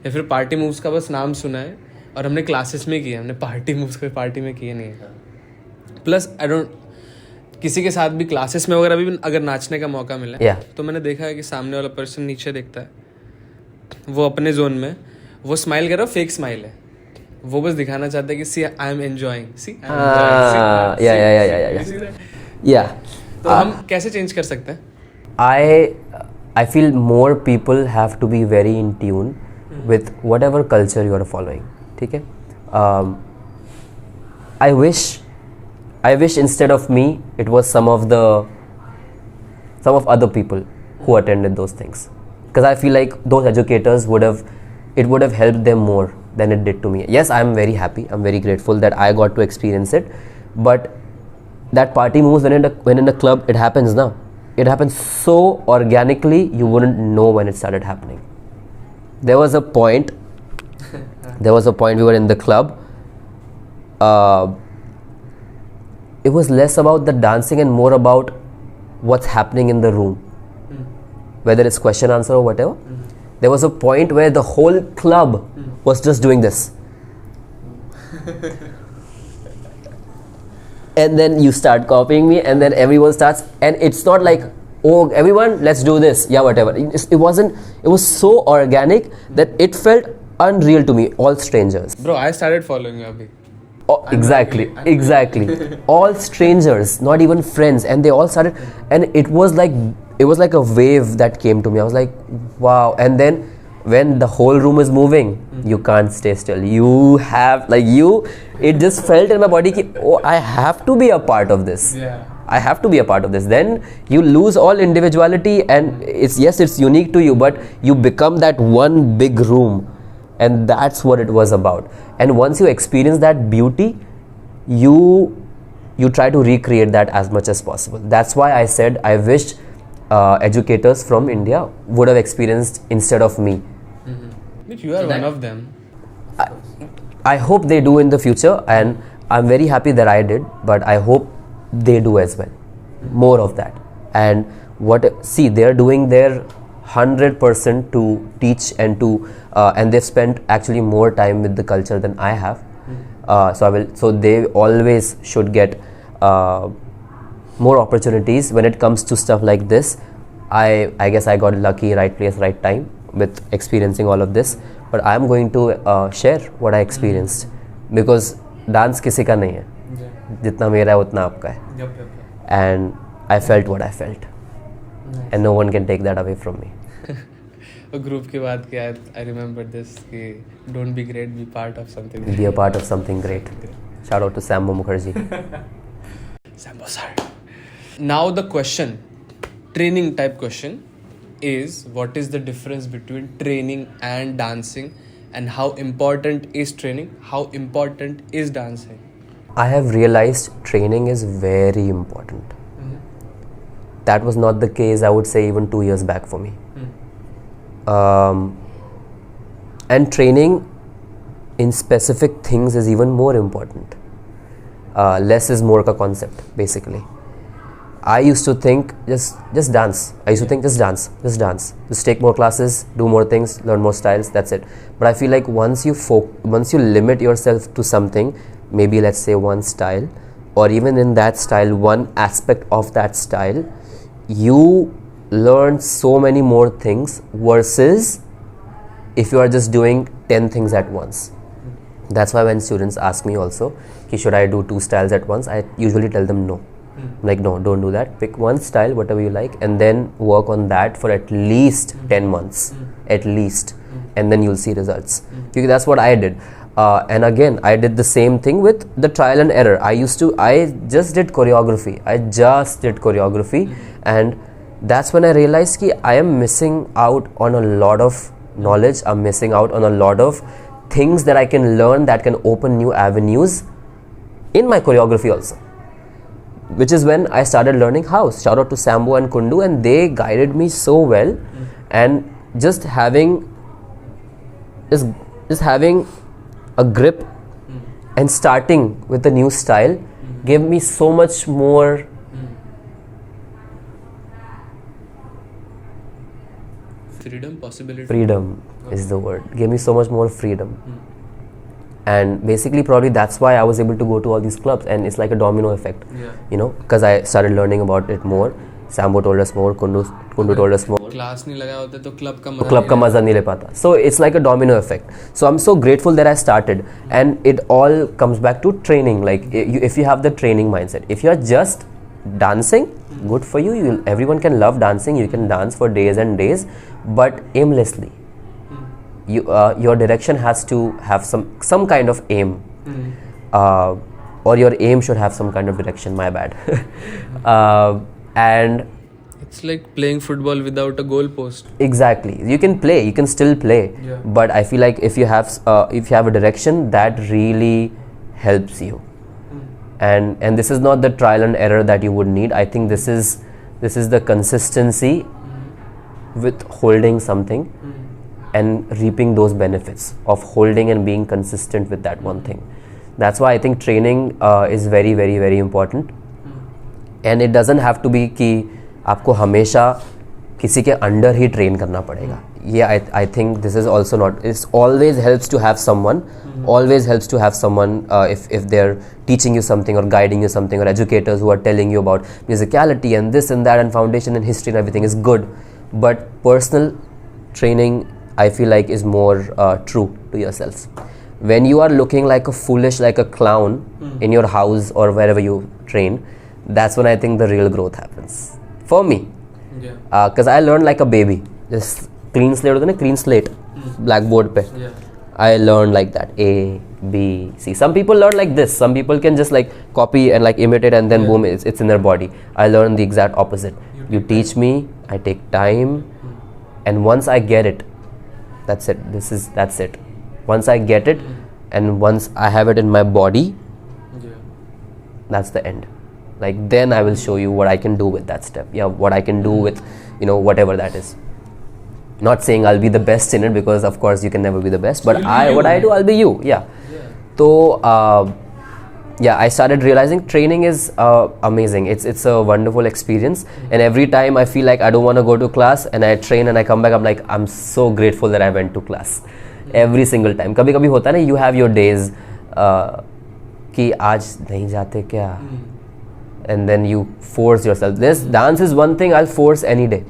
या फिर पार्टी मूव्स का बस नाम सुना है, और हमने क्लासेस में किया, हमने पार्टी मूव्स कोई पार्टी में किए नहीं है. प्लस किसी के साथ भी क्लासेस में वगैरह भी अगर नाचने का मौका मिला, तो मैंने देखा है कि सामने वाला पर्सन नीचे देखता है, वो अपने जोन में, वो स्माइल कर रहा है, फेक स्माइल है, वो बस दिखाना चाहता है कि सी आई एम एंजॉयिंग, सी या. तो हम कैसे चेंज कर सकते हैं? I feel more people have to be very in tune with whatever culture you are following. ठीक है? I wish instead of me, it was some of other people who attended those things, because I feel like those educators would have helped them more than it did to me. Yes, I'm very happy, I'm very grateful that I got to experience it, but that party moves when in a club, it happens now. It happens so organically, you wouldn't know when it started happening. There was a point we were in the club. It was less about the dancing and more about what's happening in the room, whether it's question answer or whatever. there was a point where the whole club was just doing this. And then you start copying me, and then everyone starts, and it's not like, oh, everyone, let's do this, yeah, whatever. It wasn't, it was so organic that it felt unreal to me. All strangers. Bro, I started following you abhi. Oh, exactly. All strangers, not even friends, and they all started, and it was like a wave that came to me. I was like, wow. And then when the whole room is moving, you can't stay still. You have, like, it just felt in my body ki, oh, I have to be a part of this. Yeah. I have to be a part of this. Then you lose all individuality, and it's unique to you, but you become that one big room. And that's what it was about. And once you experience that beauty, you try to recreate that as much as possible. That's why I said I wished educators from India would have experienced instead of me. But you are one of them. I hope they do in the future, and I'm very happy that I did, but I hope they do as well. More of that. And they're doing their 100% to teach and they've spent actually more time with the culture than I have. So they always should get more opportunities when it comes to stuff like this. I guess I got lucky, right place, right time with experiencing all of this. But I'm going to share what I experienced, because dance किसी का नहीं है, जितना मेरा है उतना आपका है. And I felt what I felt. Nice. And no one can take that away from me. A group की बात किया, I remember this कि don't be great, be part of something. Be a part of something great. Shout out to Sambo Mukherjee. Sambo sir. Now the question, training type question, is what is the difference between training and dancing, and how important is training? How important is dancing? I have realized training is very important. That was not the case, I would say, even 2 years back for me. And training in specific things is even more important. Less is more ka concept, basically. I used to think just dance. I used to think just dance. Just take more classes, do more things, learn more styles, that's it. But I feel like once you limit yourself to something, maybe let's say one style, or even in that style, one aspect of that style, you learn so many more things versus if you are just doing 10 things at once. That's why when students ask me also, should I do 2 styles at once, I usually tell them no. Like, no, don't do that. Pick one style, whatever you like, and then work on that for at least 10 months. At least. And then you'll see results. Because that's what I did. And again, I did the same thing with the trial and error. I just did choreography. And that's when I realized that I am missing out on a lot of knowledge. I'm missing out on a lot of things that I can learn that can open new avenues in my choreography also. Which is when I started learning house. Shout out to Sambo and Kundu, and they guided me so well. And just having a grip and starting with a new style gave me so much more freedom, possibility. Freedom is the word. Gave me so much more freedom. And basically probably that's why I was able to go to all these clubs, and it's like a domino effect. You know, because I started learning about it more. Sambo told us more, Kundu told us more. Class नहीं लगा होता तो club का मजा नहीं ले पाता. So it's like a domino effect. So I'm so grateful that I started, and it all comes back to training. Like if you have the training mindset, if you are just dancing, good for you. Everyone can love dancing. You can dance for days and days, but aimlessly. Your direction has to have some kind of aim, or your aim should have some kind of direction. My bad. And it's like playing football without a goal post. Exactly. You can still play, but I feel like if you have a direction, that really helps you. And this is not the trial and error that you would need. I think this is the consistency with holding something and reaping those benefits of holding and being consistent with that one thing. That's why I think training is very, very, very important. And it doesn't have to be कि आपको हमेशा किसी के under ही train करना पड़ेगा. Yeah, I think this is also not. It always helps to have someone. Always helps to have someone if they're teaching you something or guiding you something, or educators who are telling you about musicality and this and that and foundation and history and everything is good. But personal training, I feel like, is more true to yourself. When you are looking like a foolish, like a clown in your house or wherever you train, that's when I think the real growth happens. For me. Because I learned like a baby. Just clean slate होता है ना, clean slate, blackboard पे. I learned like that, A, B, C. Some people learn like this. Some people can just like copy and like imitate and then boom, it's in their body. I learned the exact opposite. You teach me, I take time, and once I get it, that's it. That's it. Once I get it, and once I have it in my body, that's the end. Like then I will show you what I can do with that step. Yeah, what I can do with, whatever that is. Not saying I'll be the best in it, because of course you can never be the best, but what I do, I'll be you. Yeah. So I started realizing training is amazing. It's a wonderful experience, and every time I feel like I don't want to go to class and I train and I come back, I'm like, I'm so grateful that I went to class. Every single time. कभी कभी होता है ना, you have your days कि आज नहीं जाते क्या, and then you force yourself. This dance is one thing I'll force any day.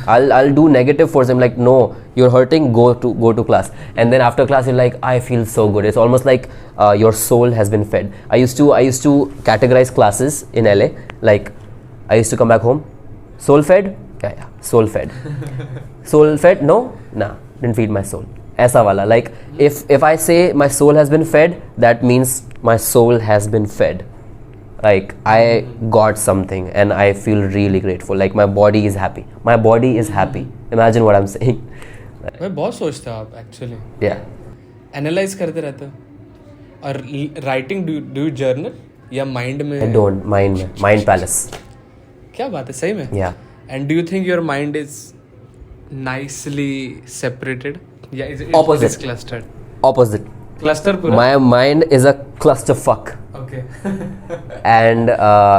I'll do negative force. I'm like, no, you're hurting, go to class. And then after class you're like, I feel so good. It's almost like your soul has been fed. I used to categorize classes in LA. Like I used to come back home, soul fed? Yeah, soul fed. Soul fed? No? Nah, didn't feed my soul. Aisa wala. Like if I say my soul has been fed, that means my soul has been fed. Like I got something and I feel really grateful. Like my body is happy. My body is happy. Imagine what I'm saying. मैं बहुत सोचता हूँ आप actually. Yeah. Analyze करते रहते हो. और writing, do you journal या mind में? I don't. Mind palace. क्या बात है, सही में? Yeah. And do you think your mind is nicely separated? Yeah, Opposite. It's clustered. Opposite. Cluster पूरा. My mind is a clusterfuck. Okay. And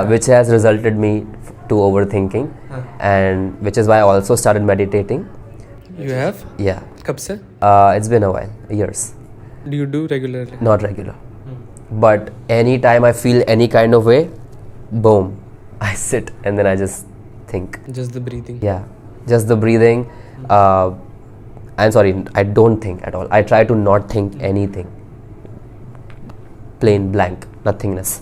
which has resulted me to overthinking, and which is why I also started meditating. You have? Yeah. कब से? It's been a while, years. Do you do regularly? Not regular. But anytime I feel any kind of way, boom, I sit and then I just think. Just the breathing. Yeah, just the breathing. I'm sorry, I don't think at all. I try to not think anything. Plain blank, nothingness,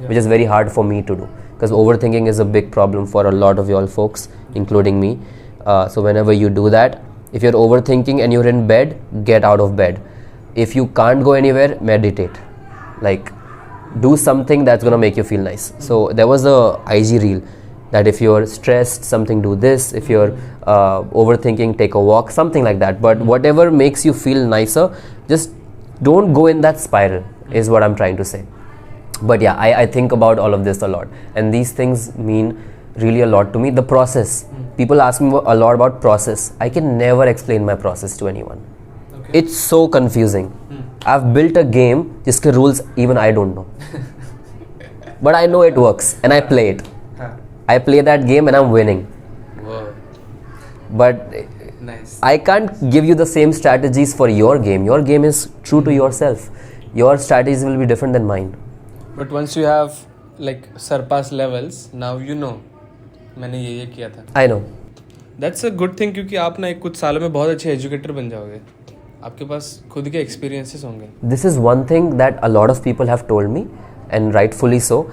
which is very hard for me to do, because overthinking is a big problem for a lot of y'all folks, including me. So whenever you do that, if you're overthinking and you're in bed, get out of bed. If you can't go anywhere, meditate. Like do something that's gonna make you feel nice. So there was a IG reel that if you're stressed, something, do this. If you're overthinking, take a walk, something like that. But whatever makes you feel nicer, just don't go in that spiral, is what I'm trying to say. But yeah, I think about all of this a lot, and these things mean really a lot to me. The process, people ask me a lot about process. I can never explain my process to anyone. Okay. It's so confusing. I've built a game jiske rules even I don't know. But I know it works and I play it. I play that game and I'm winning. Whoa. But nice. I can't give you the same strategies for your game. Your game is true to yourself. Your strategies will be different than mine. But once you have like surpassed levels, now you know मैंने ये किया था. I know. That's a good thing, क्योंकि आप ना एक कुछ सालों में बहुत अच्छे एजुकेटर बन जाओगे. आपके पास खुद के एक्सपीरियंसेस होंगे. This is one thing that a lot of people have told me, and rightfully so,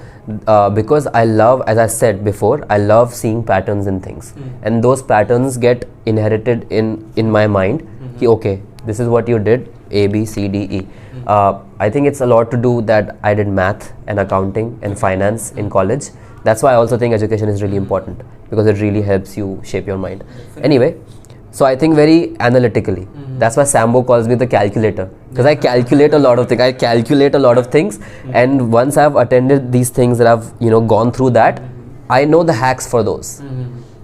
because I love, as I said before, I love seeing patterns in things, and those patterns get inherited in my mind. Ki, okay, this is what you did, A, B, C, D, E. I think it's a lot to do that I did math and accounting and finance in college. That's why I also think education is really important, because it really helps you shape your mind. Anyway, so I think very analytically. That's why Sambo calls me the calculator, because I calculate a lot of things. And once I've attended these things that I've gone through that, I know the hacks for those.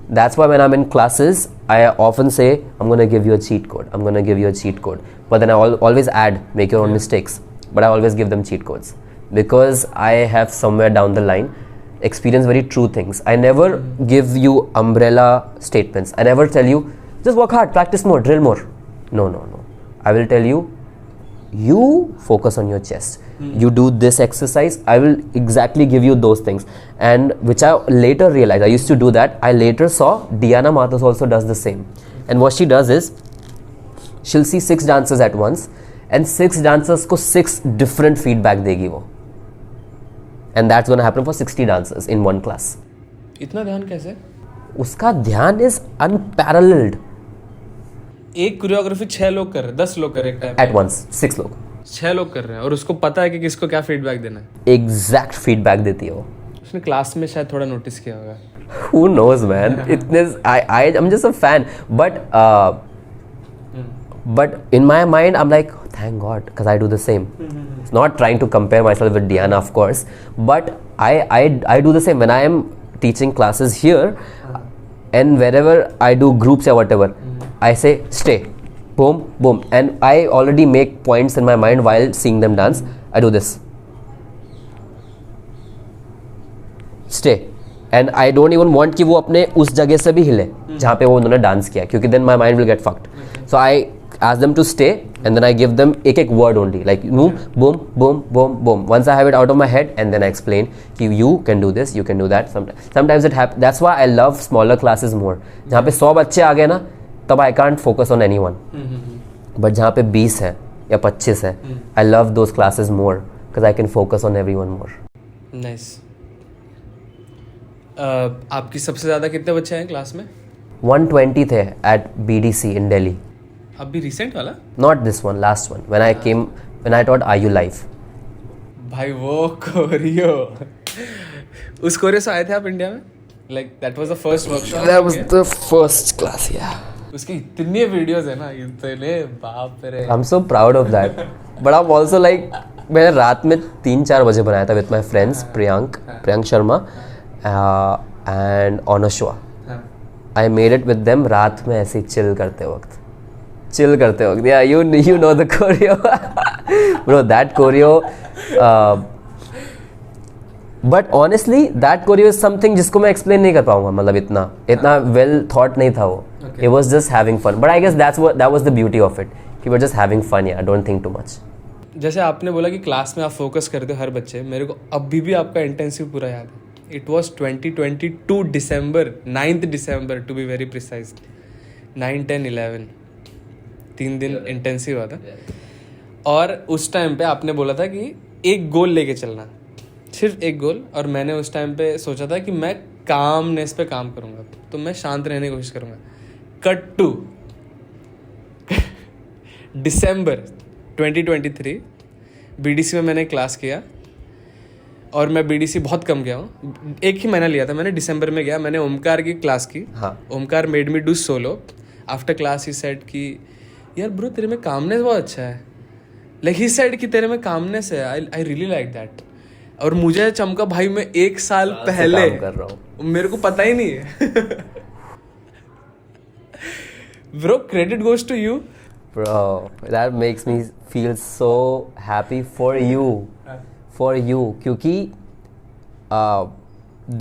That's why when I'm in classes, I often say, I'm going to give you a cheat code. But then I always add, make your own mistakes. But I always give them cheat codes, because I have somewhere down the line experience very true things. I never give you umbrella statements. I never tell you, just work hard, practice more, drill more. No. I will tell you, you focus on your chest. You do this exercise. I will exactly give you those things. And which I later realized, I used to do that. I later saw Diana Mathur also does the same. And what she does is, she'll see 6 dancers at once, and 6 dancers को 6 different feedback देगी वो. And that's going to happen for 60 dancers in one class. इतना ध्यान कैसे? उसका ध्यान is unparalleled. एक choreography 6 लोग कर रहे हैं, 10 लोग कर रहे हैं At once, 6 लोग. 6 लोग कर रहे हैं और उसको पता है कि किसको क्या फीडबैक देना है. Exact feedback देती है वो. उसने क्लास में शायद थोड़ा नोटिस किया होगा. Who knows, man? I'm just a fan. But in my mind, I'm like, thank God, because I do the same. It's not trying to compare myself with Diana, of course, but I do the same. When I am teaching classes here, and wherever I do groups or whatever, I say, stay, boom, boom. And I already make points in my mind while seeing them dance. I do this. Stay. And I don't even want कि वो अपने उस जगह से भी हिले जहाँ पे वो उन्होंने डांस किया, क्योंकि then my mind will get fucked. So I ask them to stay, and then I give them एक word only, like boom, boom, boom, boom, boom. Once I have it out of my head, and then I explain कि you can do this, you can do that. Sometimes it happens. That's why I love smaller classes more. जहाँ पे 100 बच्चे आ गए ना, तब I can't focus on anyone. But जहाँ पे 20 है या 25 है, I love those classes more because I can focus on everyone more. Nice. आपकी सबसे ज़्यादा कितने बच्चे हैं क्लास में? 120 थे at BDC in Delhi. अभी रिसेंट वाला? Not this one, last one. When I taught Are You Live. भाई वो कोरियो, उस कोरियो से आए थे आप इंडिया में? Like that was the first workshop. That was the first class, yeah. उसकी इतनी वीडियोस है ना, इतने बाप रे. I'm so proud of that. But I'm also like, मैंने रात में 3-4 बजे बनाया था with my friends Priyank Sharma and Onashwa. I made it with them रात में ऐसे chill करते वक्त. Yeah, you know the choreo. Bro, that choreo. But honestly, that choreo is something जिसको मैं explain नहीं कर पाऊंगा, मतलब इतना well thought नहीं था वो. Okay. It was just having fun. But I guess that was the beauty of it. We were just having fun, yeah. Don't think too much. जैसे आपने बोला कि क्लास में आप फोकस करते हो हर बच्चे, मेरे को अभी भी आपका इंटेंसिव पूरा याद है. It was 2022 December, 9th December to be very precise. 9, 10, 11. 3 दिन इंटेंसिव हुआ था. और उस टाइम पे आपने बोला था कि एक गोल लेके चलना, सिर्फ एक गोल. और मैंने उस टाइम पे सोचा था कि मैं कामनेस पे काम करूँगा, तो मैं शांत रहने की कोशिश करूँगा. कट टू दिसंबर 2023 BDC में मैंने क्लास किया, और मैं BDC बहुत कम गया हूँ. 1 ही महीना लिया था मैंने. दिसंबर में गया, मैंने ओमकार की क्लास की. Omkar made me do solo. After class he said कि यार ब्रो तेरे में कामनेस बहुत अच्छा है. लाइक ही सेड कि तेरे में कामनेस है. I really like that. और मुझे चमका भाई, मैं 1 साल पहले कर रहा हूँ, मेरे को पता ही नहीं है. Bro, credit goes to you. Bro, that makes me feel so happy for you. For you, क्योंकि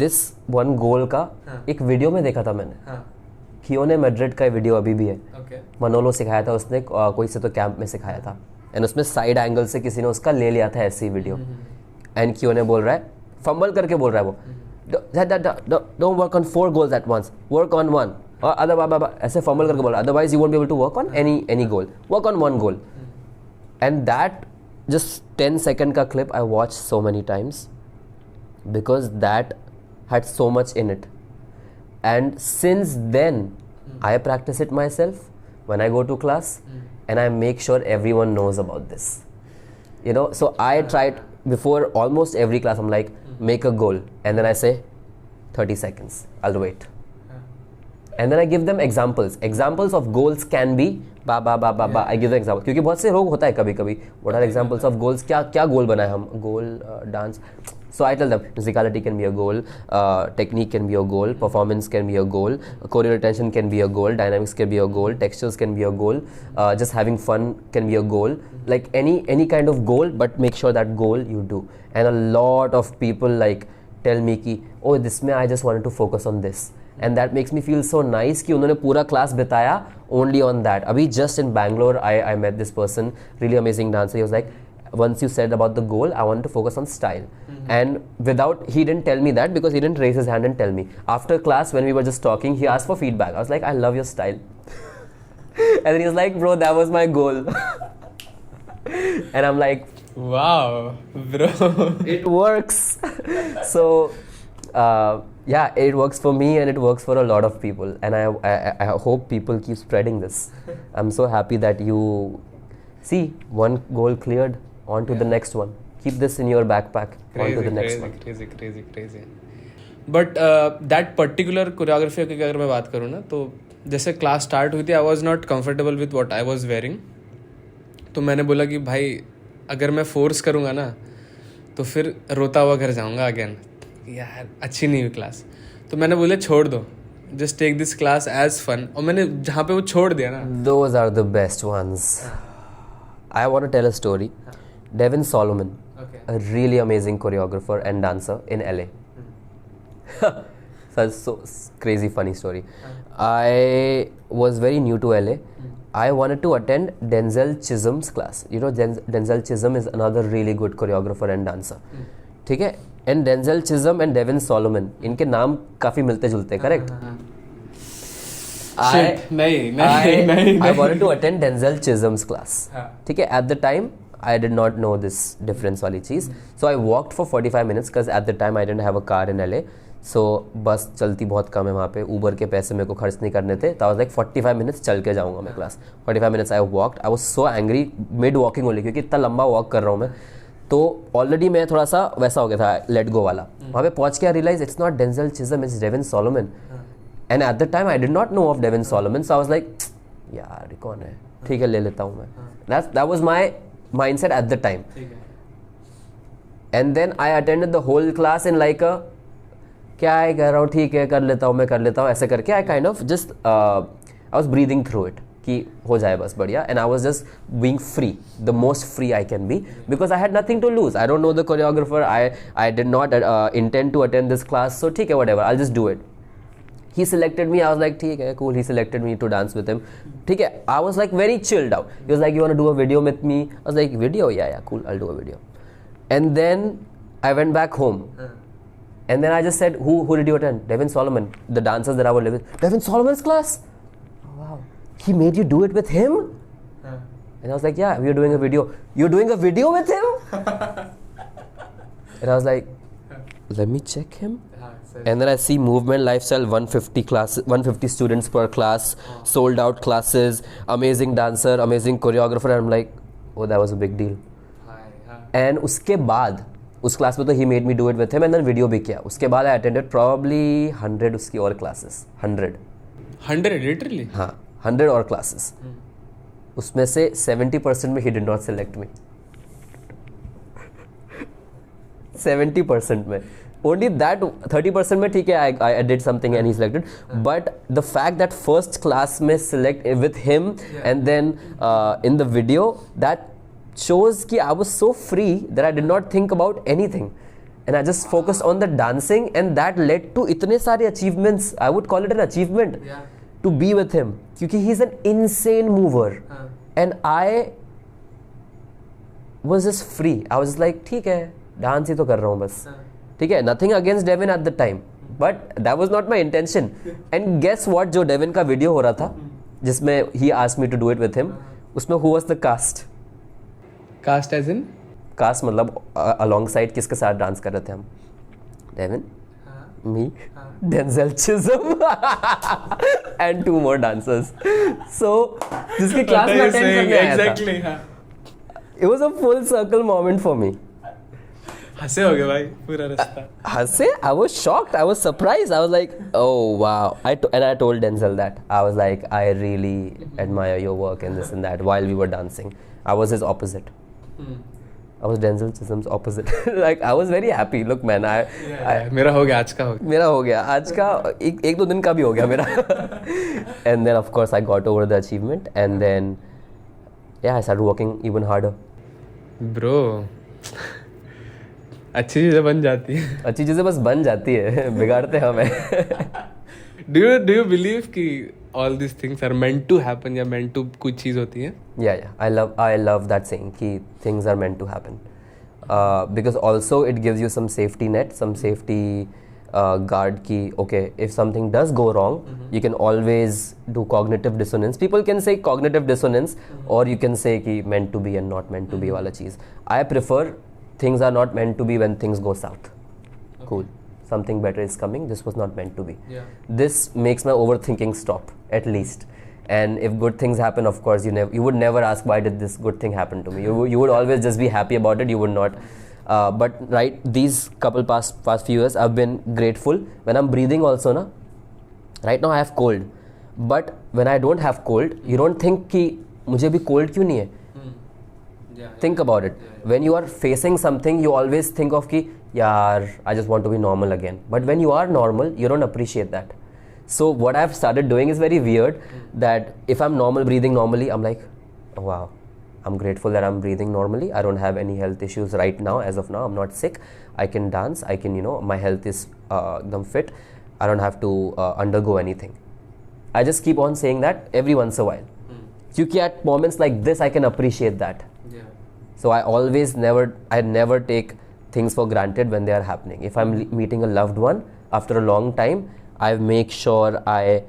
this one goal का एक वीडियो में देखा था मैंने. कियोने मैड्रिड का वीडियो अभी भी है. मनोलो सिखाया था उसने, कोई से तो कैंप में सिखाया था. एंड उसमें साइड एंगल से किसी ने उसका ले लिया था ऐसे ही वीडियो. एंड कियोने बोल रहा है, फंबल करके बोल रहा है वो, don't work on 4 goals at once, work on 1. और अदर ऐसे फंबल करके बोल रहा है, otherwise you won't be able to work on any goal, work on 1 goal. And that just 10 second का clip I watched so many times because that had so much in it. And since then I practice it myself when I go to class, and I make sure everyone knows about this, you know. So I tried before almost every class. I'm like, make a goal, and then I say 30 seconds, I'll wait. And then I give them examples of goals. Can be ba. I give them example, क्योंकि बहुत से रोग होता है कभी कभी. What are examples of goals? क्या गोल बनाए हम? गोल dance. So I tell them musicality can be a goal, technique can be a goal, performance can be a goal, choreo retention can be a goal, dynamics can be a goal, textures can be a goal, just having fun can be a goal. Like any kind of goal, but make sure that goal you do. And a lot of people like tell me कि oh this में I just wanted to focus on this, and that makes me feel so nice कि उन्होंने पूरा class बिताया only on that. अभी just in Bangalore I met this person, really amazing dancer. He was like, once you said about the goal, I wanted to focus on style. And he didn't tell me that because he didn't raise his hand and tell me. After class, when we were just talking, he asked for feedback. I was like, I love your style. And then he was like, bro, that was my goal. And I'm like, wow, bro. it works. So, yeah, it works for me and it works for a lot of people. And I hope people keep spreading this. I'm so happy that you see one goal cleared, on to the next one. Keep this in your backpack. On to the next one. Crazy. But that particular choreography की अगर मैं बात करूँ ना, तो जैसे class start हुई थी, I was not comfortable with what I was wearing. तो मैंने बोला कि भाई अगर मैं फोर्स करूँगा ना तो फिर रोता हुआ घर जाऊँगा अगेन, यार अच्छी नहीं हुई क्लास. तो मैंने बोला छोड़ दो, just take this class as fun. और मैंने जहाँ पे वो छोड़ दिया ना, those are the best ones. I want to tell a story. Devin Solomon, a really amazing choreographer and dancer in LA. Such so crazy funny story. I was very new to LA. I wanted to attend Denzel Chisholm's class. You know, Denzel Chisholm is another really good choreographer and dancer. ठीक है? And Denzel Chisholm and Devin Solomon, इनके नाम काफी मिलते जुलते, correct? I wanted to attend Denzel Chisholm's class. ठीक है? At the time, I did not know this difference वाली चीज़. So I walked for 45 minutes because at the time I didn't have a car in LA. So बस चलती बहुत कम है वहाँ पे, Uber के पैसे मेरे को खर्च नहीं करने थे. तो I was like 45 minutes चल के जाऊँगा मैं class. 45 minutes I walked. I was so angry mid walking only क्योंकि इतना लंबा वॉक कर रहा हूँ मैं. तो ऑलरेडी मैं थोड़ा सा वैसा हो गया था, लेट गो वाला. वहाँ पे पहुँच के realise it's not Denzel Chisholm, it's Devin Solomon. And at the time I did not know of Devin Solomon. So I was like यार कौन है, ठीक है ले लेता हूँ मैं. That was my mindset at the time. And then I attended the whole class in like a क्या है कर रहा हूँ, ठीक है कर लेता हूँ ऐसे करके I kind of just I was breathing through it कि हो जाए बस बढ़िया. And I was just being free, the most free I can be because I had nothing to lose. I don't know the choreographer. I did not intend to attend this class. So ठीक है whatever, I'll just do it. He selected me. I was like, ठीक है, cool. He selected me to dance with him. ठीक है, I was like very chilled out. He was like, you want to do a video with me? I was like, video? Yeah, cool. I'll do a video. And then I went back home. And then I just said, who did you attend? Devin Solomon. The dancers that I was living. Devin Solomon's class? Oh, wow. He made you do it with him? And I was like, yeah, we are doing a video. You're doing a video with him? And I was like, let me check him. And then I see movement lifestyle 150 students per class, sold out classes, amazing dancer, amazing choreographer. And I'm like, oh, that was a big deal. And उसके बाद उस class में तो he made me do it with him and then video भी किया. उसके बाद I attended probably 100 उसकी और classes. 100 literally? हाँ, 100 और classes. उसमें से 70% में he did not select me. 70% में. Only that 30% में ठीक है, I did something and he selected. But the fact that first class में select with him and then in the video, that shows कि I was so free that I did not think about anything. And I just focused on the dancing and that led to इतने सारे achievements. I would call it an achievement to be with him. क्योंकि he's an insane mover. And I was just free. I was like ठीक है, dance ही तो कर रहा हूँ बस. ठीक है, nothing against Devin at the time, but that was not my intention. And guess what, जो Devin का वीडियो हो रहा था जिसमें he asked me to do it with him, उसमें who was the cast? Cast as in? Cast मतलब alongside किसके साथ डांस कर रहे थे हम? Devin, me, Denzel Chisholm and 2 more dancers. So जिसकी क्लास में अटेंड करने आया था. It was a full circle moment for me. हंसे हो गए भाई पूरा रास्ता. हंसे? I was shocked. I was surprised. I was like, oh wow. And I told Denzel that. I was like, I really admire your work and this and that while we were dancing. I was his opposite. I was Denzel Chisholm's opposite. Like I was very happy. Look man, मेरा हो गया आज का. मेरा हो गया आज का, एक दो दिन का भी हो गया मेरा. And then of course I got over the achievement and then yeah, I started working even harder. Bro, अच्छी चीज़ें बन जाती हैं. अच्छी चीज़ें बस बन जाती है, बिगाड़ते हमें. Do you believe कि all these things are meant to happen या meant to कुछ चीज़ होती है? Yeah, I love that saying कि things are meant to happen. Because also it gives you some safety net, some safety guard ki okay, if something does go wrong, you can always do cognitive dissonance. People can say cognitive dissonance, or you can say ki meant to be and not meant to be wala cheez. I prefer things are not meant to be when things go south. Cool, something better is coming, this was not meant to be. This makes my overthinking stop at least. And if good things happen, of course you would never ask why did this good thing happen to me. You would always just be happy about it. You would not but right, these couple past few years I've been grateful. When I'm breathing also na, right now I have cold, but when I don't have cold, you don't think कि मुझे भी cold क्यों नहीं है. Think about it. When you are facing something, you always think of कि यार I just want to be normal again. But when you are normal, you don't appreciate that. So what I've started doing is very weird, that if I'm normal, breathing normally, I'm like, oh, wow, I'm grateful that I'm breathing normally. I don't have any health issues right now. As of now, I'm not sick. I can dance. I can, my health is fit. I don't have to undergo anything. I just keep on saying that every once in a while. Because at moments like this, I can appreciate that. So I never take things for granted when they are happening. If I'm meeting a loved one after a long time, I make sure I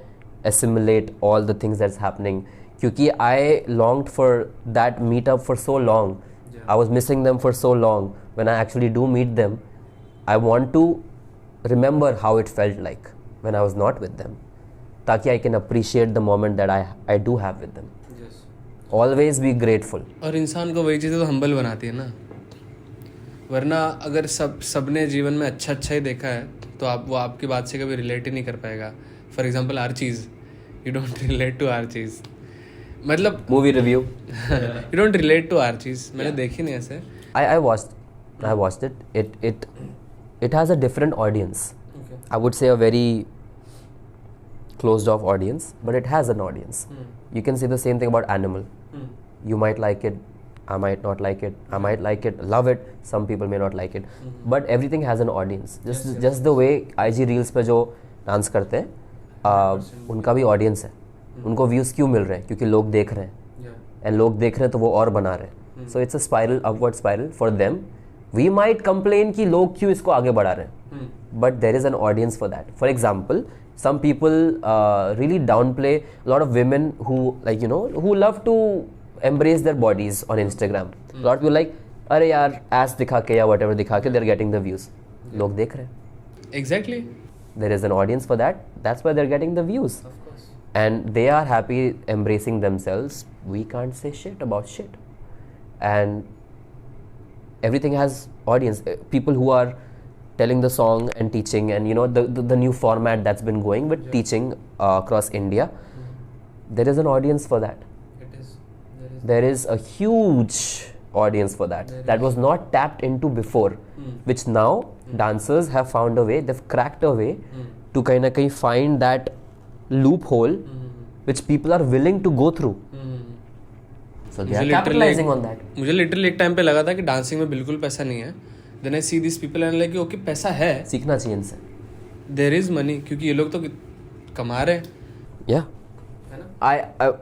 assimilate all the things that's happening. Because I longed for that meetup for so long. I was missing them for so long. When I actually do meet them, I want to remember how it felt like when I was not with them. Taki I can appreciate the moment that I do have with them. Always be grateful. और इंसान को वही चीज़ें तो humble बनाती है ना. वरना अगर सबने जीवन में अच्छा ही देखा है तो वो आपकी बात से कभी रिलेट ही नहीं कर पाएगा. फॉर एग्जाम्पल आर चीज़, यू डोंट रिलेट टू आर चीज़. मतलब movie review, you don't relate to आर चीज़. मैंने देखी नहीं ऐसे. I watched it. It has a different audience. I would say a very closed off audience, but it has an audience. You can say the same thing about Animal. You might like it, I might not like it, I might like it, love it, some people may not like it, but everything has an audience. Just the way IG reels पे जो dance करते हैं, उनका भी audience है. उनको views क्यों मिल रहे हैं? क्योंकि लोग देख रहे हैं, एंड लोग देख रहे हैं तो वो और बना रहे हैं. So it's a spiral, upward spiral for them. We might complain कि लोग क्यों इसको आगे बढ़ा रहे हैं, but there is an audience for that. For example, some people really downplay a lot of women who who love to embrace their bodies on Instagram. A lot of people like, अरे यार ass दिखा के या whatever दिखा के, they're getting the views. लोग देख रहे हैं. Exactly. There is an audience for that. That's why they're getting the views. Of course. And they are happy embracing themselves. We can't say shit about shit. And everything has audience. People who are telling the song and teaching, and the new format that's been going with teaching across India, there is an audience for that. There is a huge audience for that. That was not tapped into before, which now dancers have found a way. They've cracked a way to kind of find that loophole which people are willing to go through. So they are capitalizing on that. मुझे literally एक time पे लगा था कि dancing में बिल्कुल पैसा नहीं है. Then I see these people and like, okay, पैसा है, सीखना चाहिए इनसे. There is money, क्योंकि ये लोग तो कमा रहे हैं. Yeah. है ना?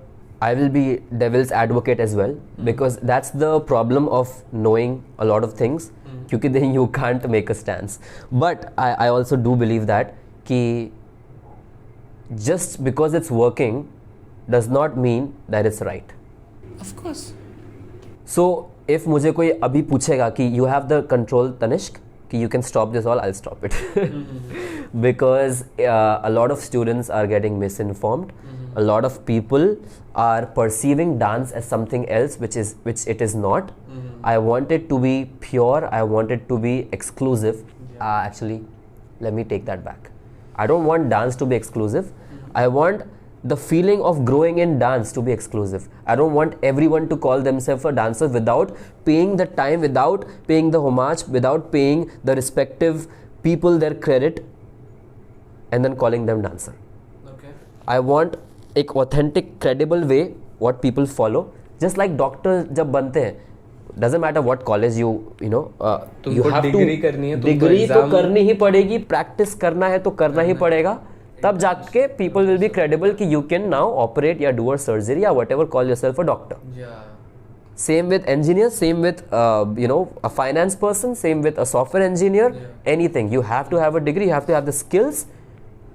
I will be devil's advocate as well, because that's the problem of knowing a lot of things, क्योंकि then you can't make a stance. But I also do believe that कि just because it's working does not mean that it's right. Of course. So if मुझे कोई अभी पूछेगा कि you have the control, Tanishk, कि you can stop this all, I'll stop it. Because a lot of students are getting misinformed. A lot of people are perceiving dance as something else, which it is not. I want it to be pure. I want it to be exclusive. Actually, let me take that back. I don't want dance to be exclusive. I want the feeling of growing in dance to be exclusive. I don't want everyone to call themselves a dancer without paying the time, without paying the homage, without paying the respective people their credit, and then calling them dancer. Okay. I want एक authentic, credible way what people follow. Just like doctors जब बनते हैं, doesn't matter what college you know you तुमको have to degree करनी है, तुमको degree तो exam- करनी ही पड़ेगी, प्रैक्टिस करना है तो करना ही पड़ेगा, तब जाके people will be credible कि you can now operate या do a surgery या whatever, call yourself a doctor. Same with engineers, same with you know, a finance person, same with a software engineer, anything. You have to have a degree, you have to have the skills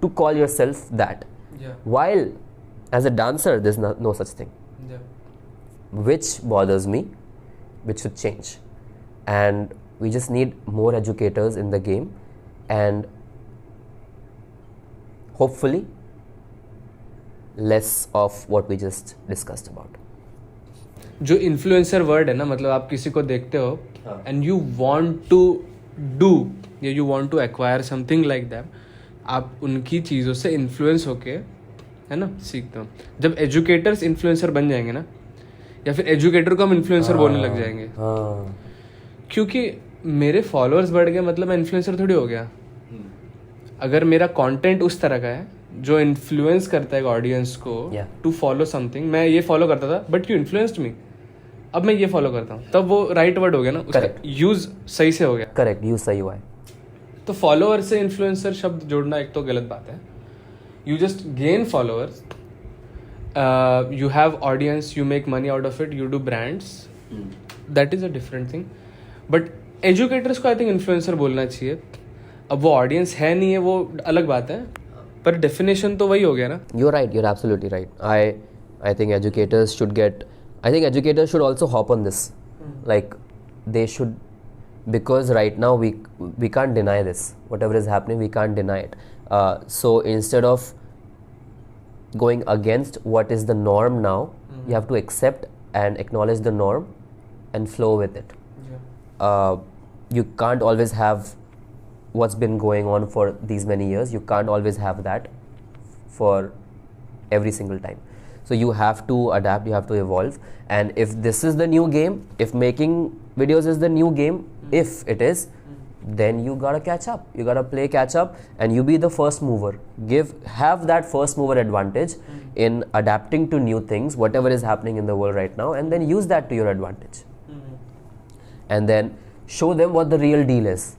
to call yourself that. While as a dancer, there's no such thing. Which bothers me, which should change. And we just need more educators in the game, and hopefully less of what we just discussed about. जो influencer word है ना, मतलब आप किसी को देखते हो and you want to do या you want to acquire something like that, आप उनकी चीज़ों से इन्फ्लुएंस होके, है ना, सीखते हो. जब एजुकेटर्स इन्फ्लुएंसर बन जाएंगे ना, या फिर एजुकेटर को हम इन्फ्लुएंसर बोलने लग जाएंगे, क्योंकि मेरे फॉलोअर्स बढ़ गए मतलब मैं इन्फ्लुएंसर थोड़ी हो गया. अगर मेरा कंटेंट उस तरह का है जो इन्फ्लुएंस करता है ऑडियंस को टू फॉलो समथिंग, मैं ये फॉलो करता था बट यू इन्फ्लुएंस्ड मी, अब मैं ये फॉलो करता हूँ, तब वो राइट वर्ड हो गया ना, उसका यूज सही से हो गया. करेक्ट, यूज सही हुआ है. तो फॉलोअर से इन्फ्लुएंसर शब्द जोड़ना एक तो गलत बात है. You just gain followers, you have audience, you make money out of it, you do brands, that is a different thing. But educators को आई थिंक इन्फ्लुएंसर बोलना चाहिए. अब वो ऑडियंस है नहीं है वो अलग बात है, पर डेफिनेशन तो वही हो गया ना. You're right, you're absolutely right. I think educators should get, I think educators should also hop on this. Like they should, because right now we can't deny this. Whatever is happening, we can't deny it. So instead of going against what is the norm now, you have to accept and acknowledge the norm and flow with it. You can't always have what's been going on for these many years. You can't always have that for every single time. So you have to adapt, you have to evolve. And if this is the new game, if making videos is the new game, if it is, then you gotta catch up. You gotta play catch up, and you be the first mover. Have that first mover advantage in adapting to new things, whatever is happening in the world right now, and then use that to your advantage. And then show them what the real deal is.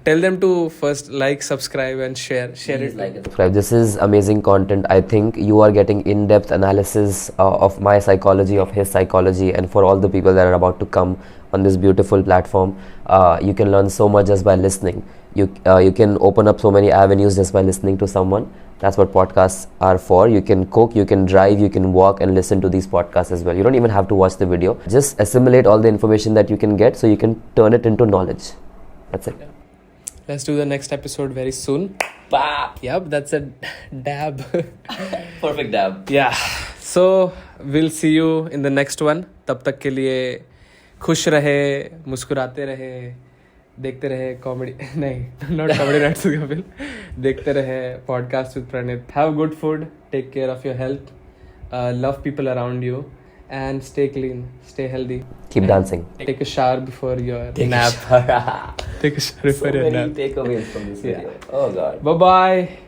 Tell them to first like, subscribe and share it. Like and subscribe. This is amazing content. I think you are getting in-depth analysis of my psychology, of his psychology, and for all the people that are about to come on this beautiful platform, you can learn so much just by listening. You can open up so many avenues just by listening to someone. That's what podcasts are for. You can cook, you can drive, you can walk and listen to these podcasts as well. You don't even have to watch the video. Just assimilate all the information that you can get so you can turn it into knowledge. That's it. Let's do the next episode very soon. Bah! Yep, that's a dab. Perfect dab. Yeah. So we'll see you in the next one. तब तक के लिए खुश रहे, मुस्कुराते रहे, देखते रहे कॉमेडी नहीं नॉट कॉमेडी नाइट्स का फिल्म, देखते रहे podcast with Praneet. Have good food, take care of your health, love people around you, and stay clean, stay healthy. Keep dancing. Take a shower before your nap. Take a shower before your nap. Takeaways from this video. Oh God. Bye bye.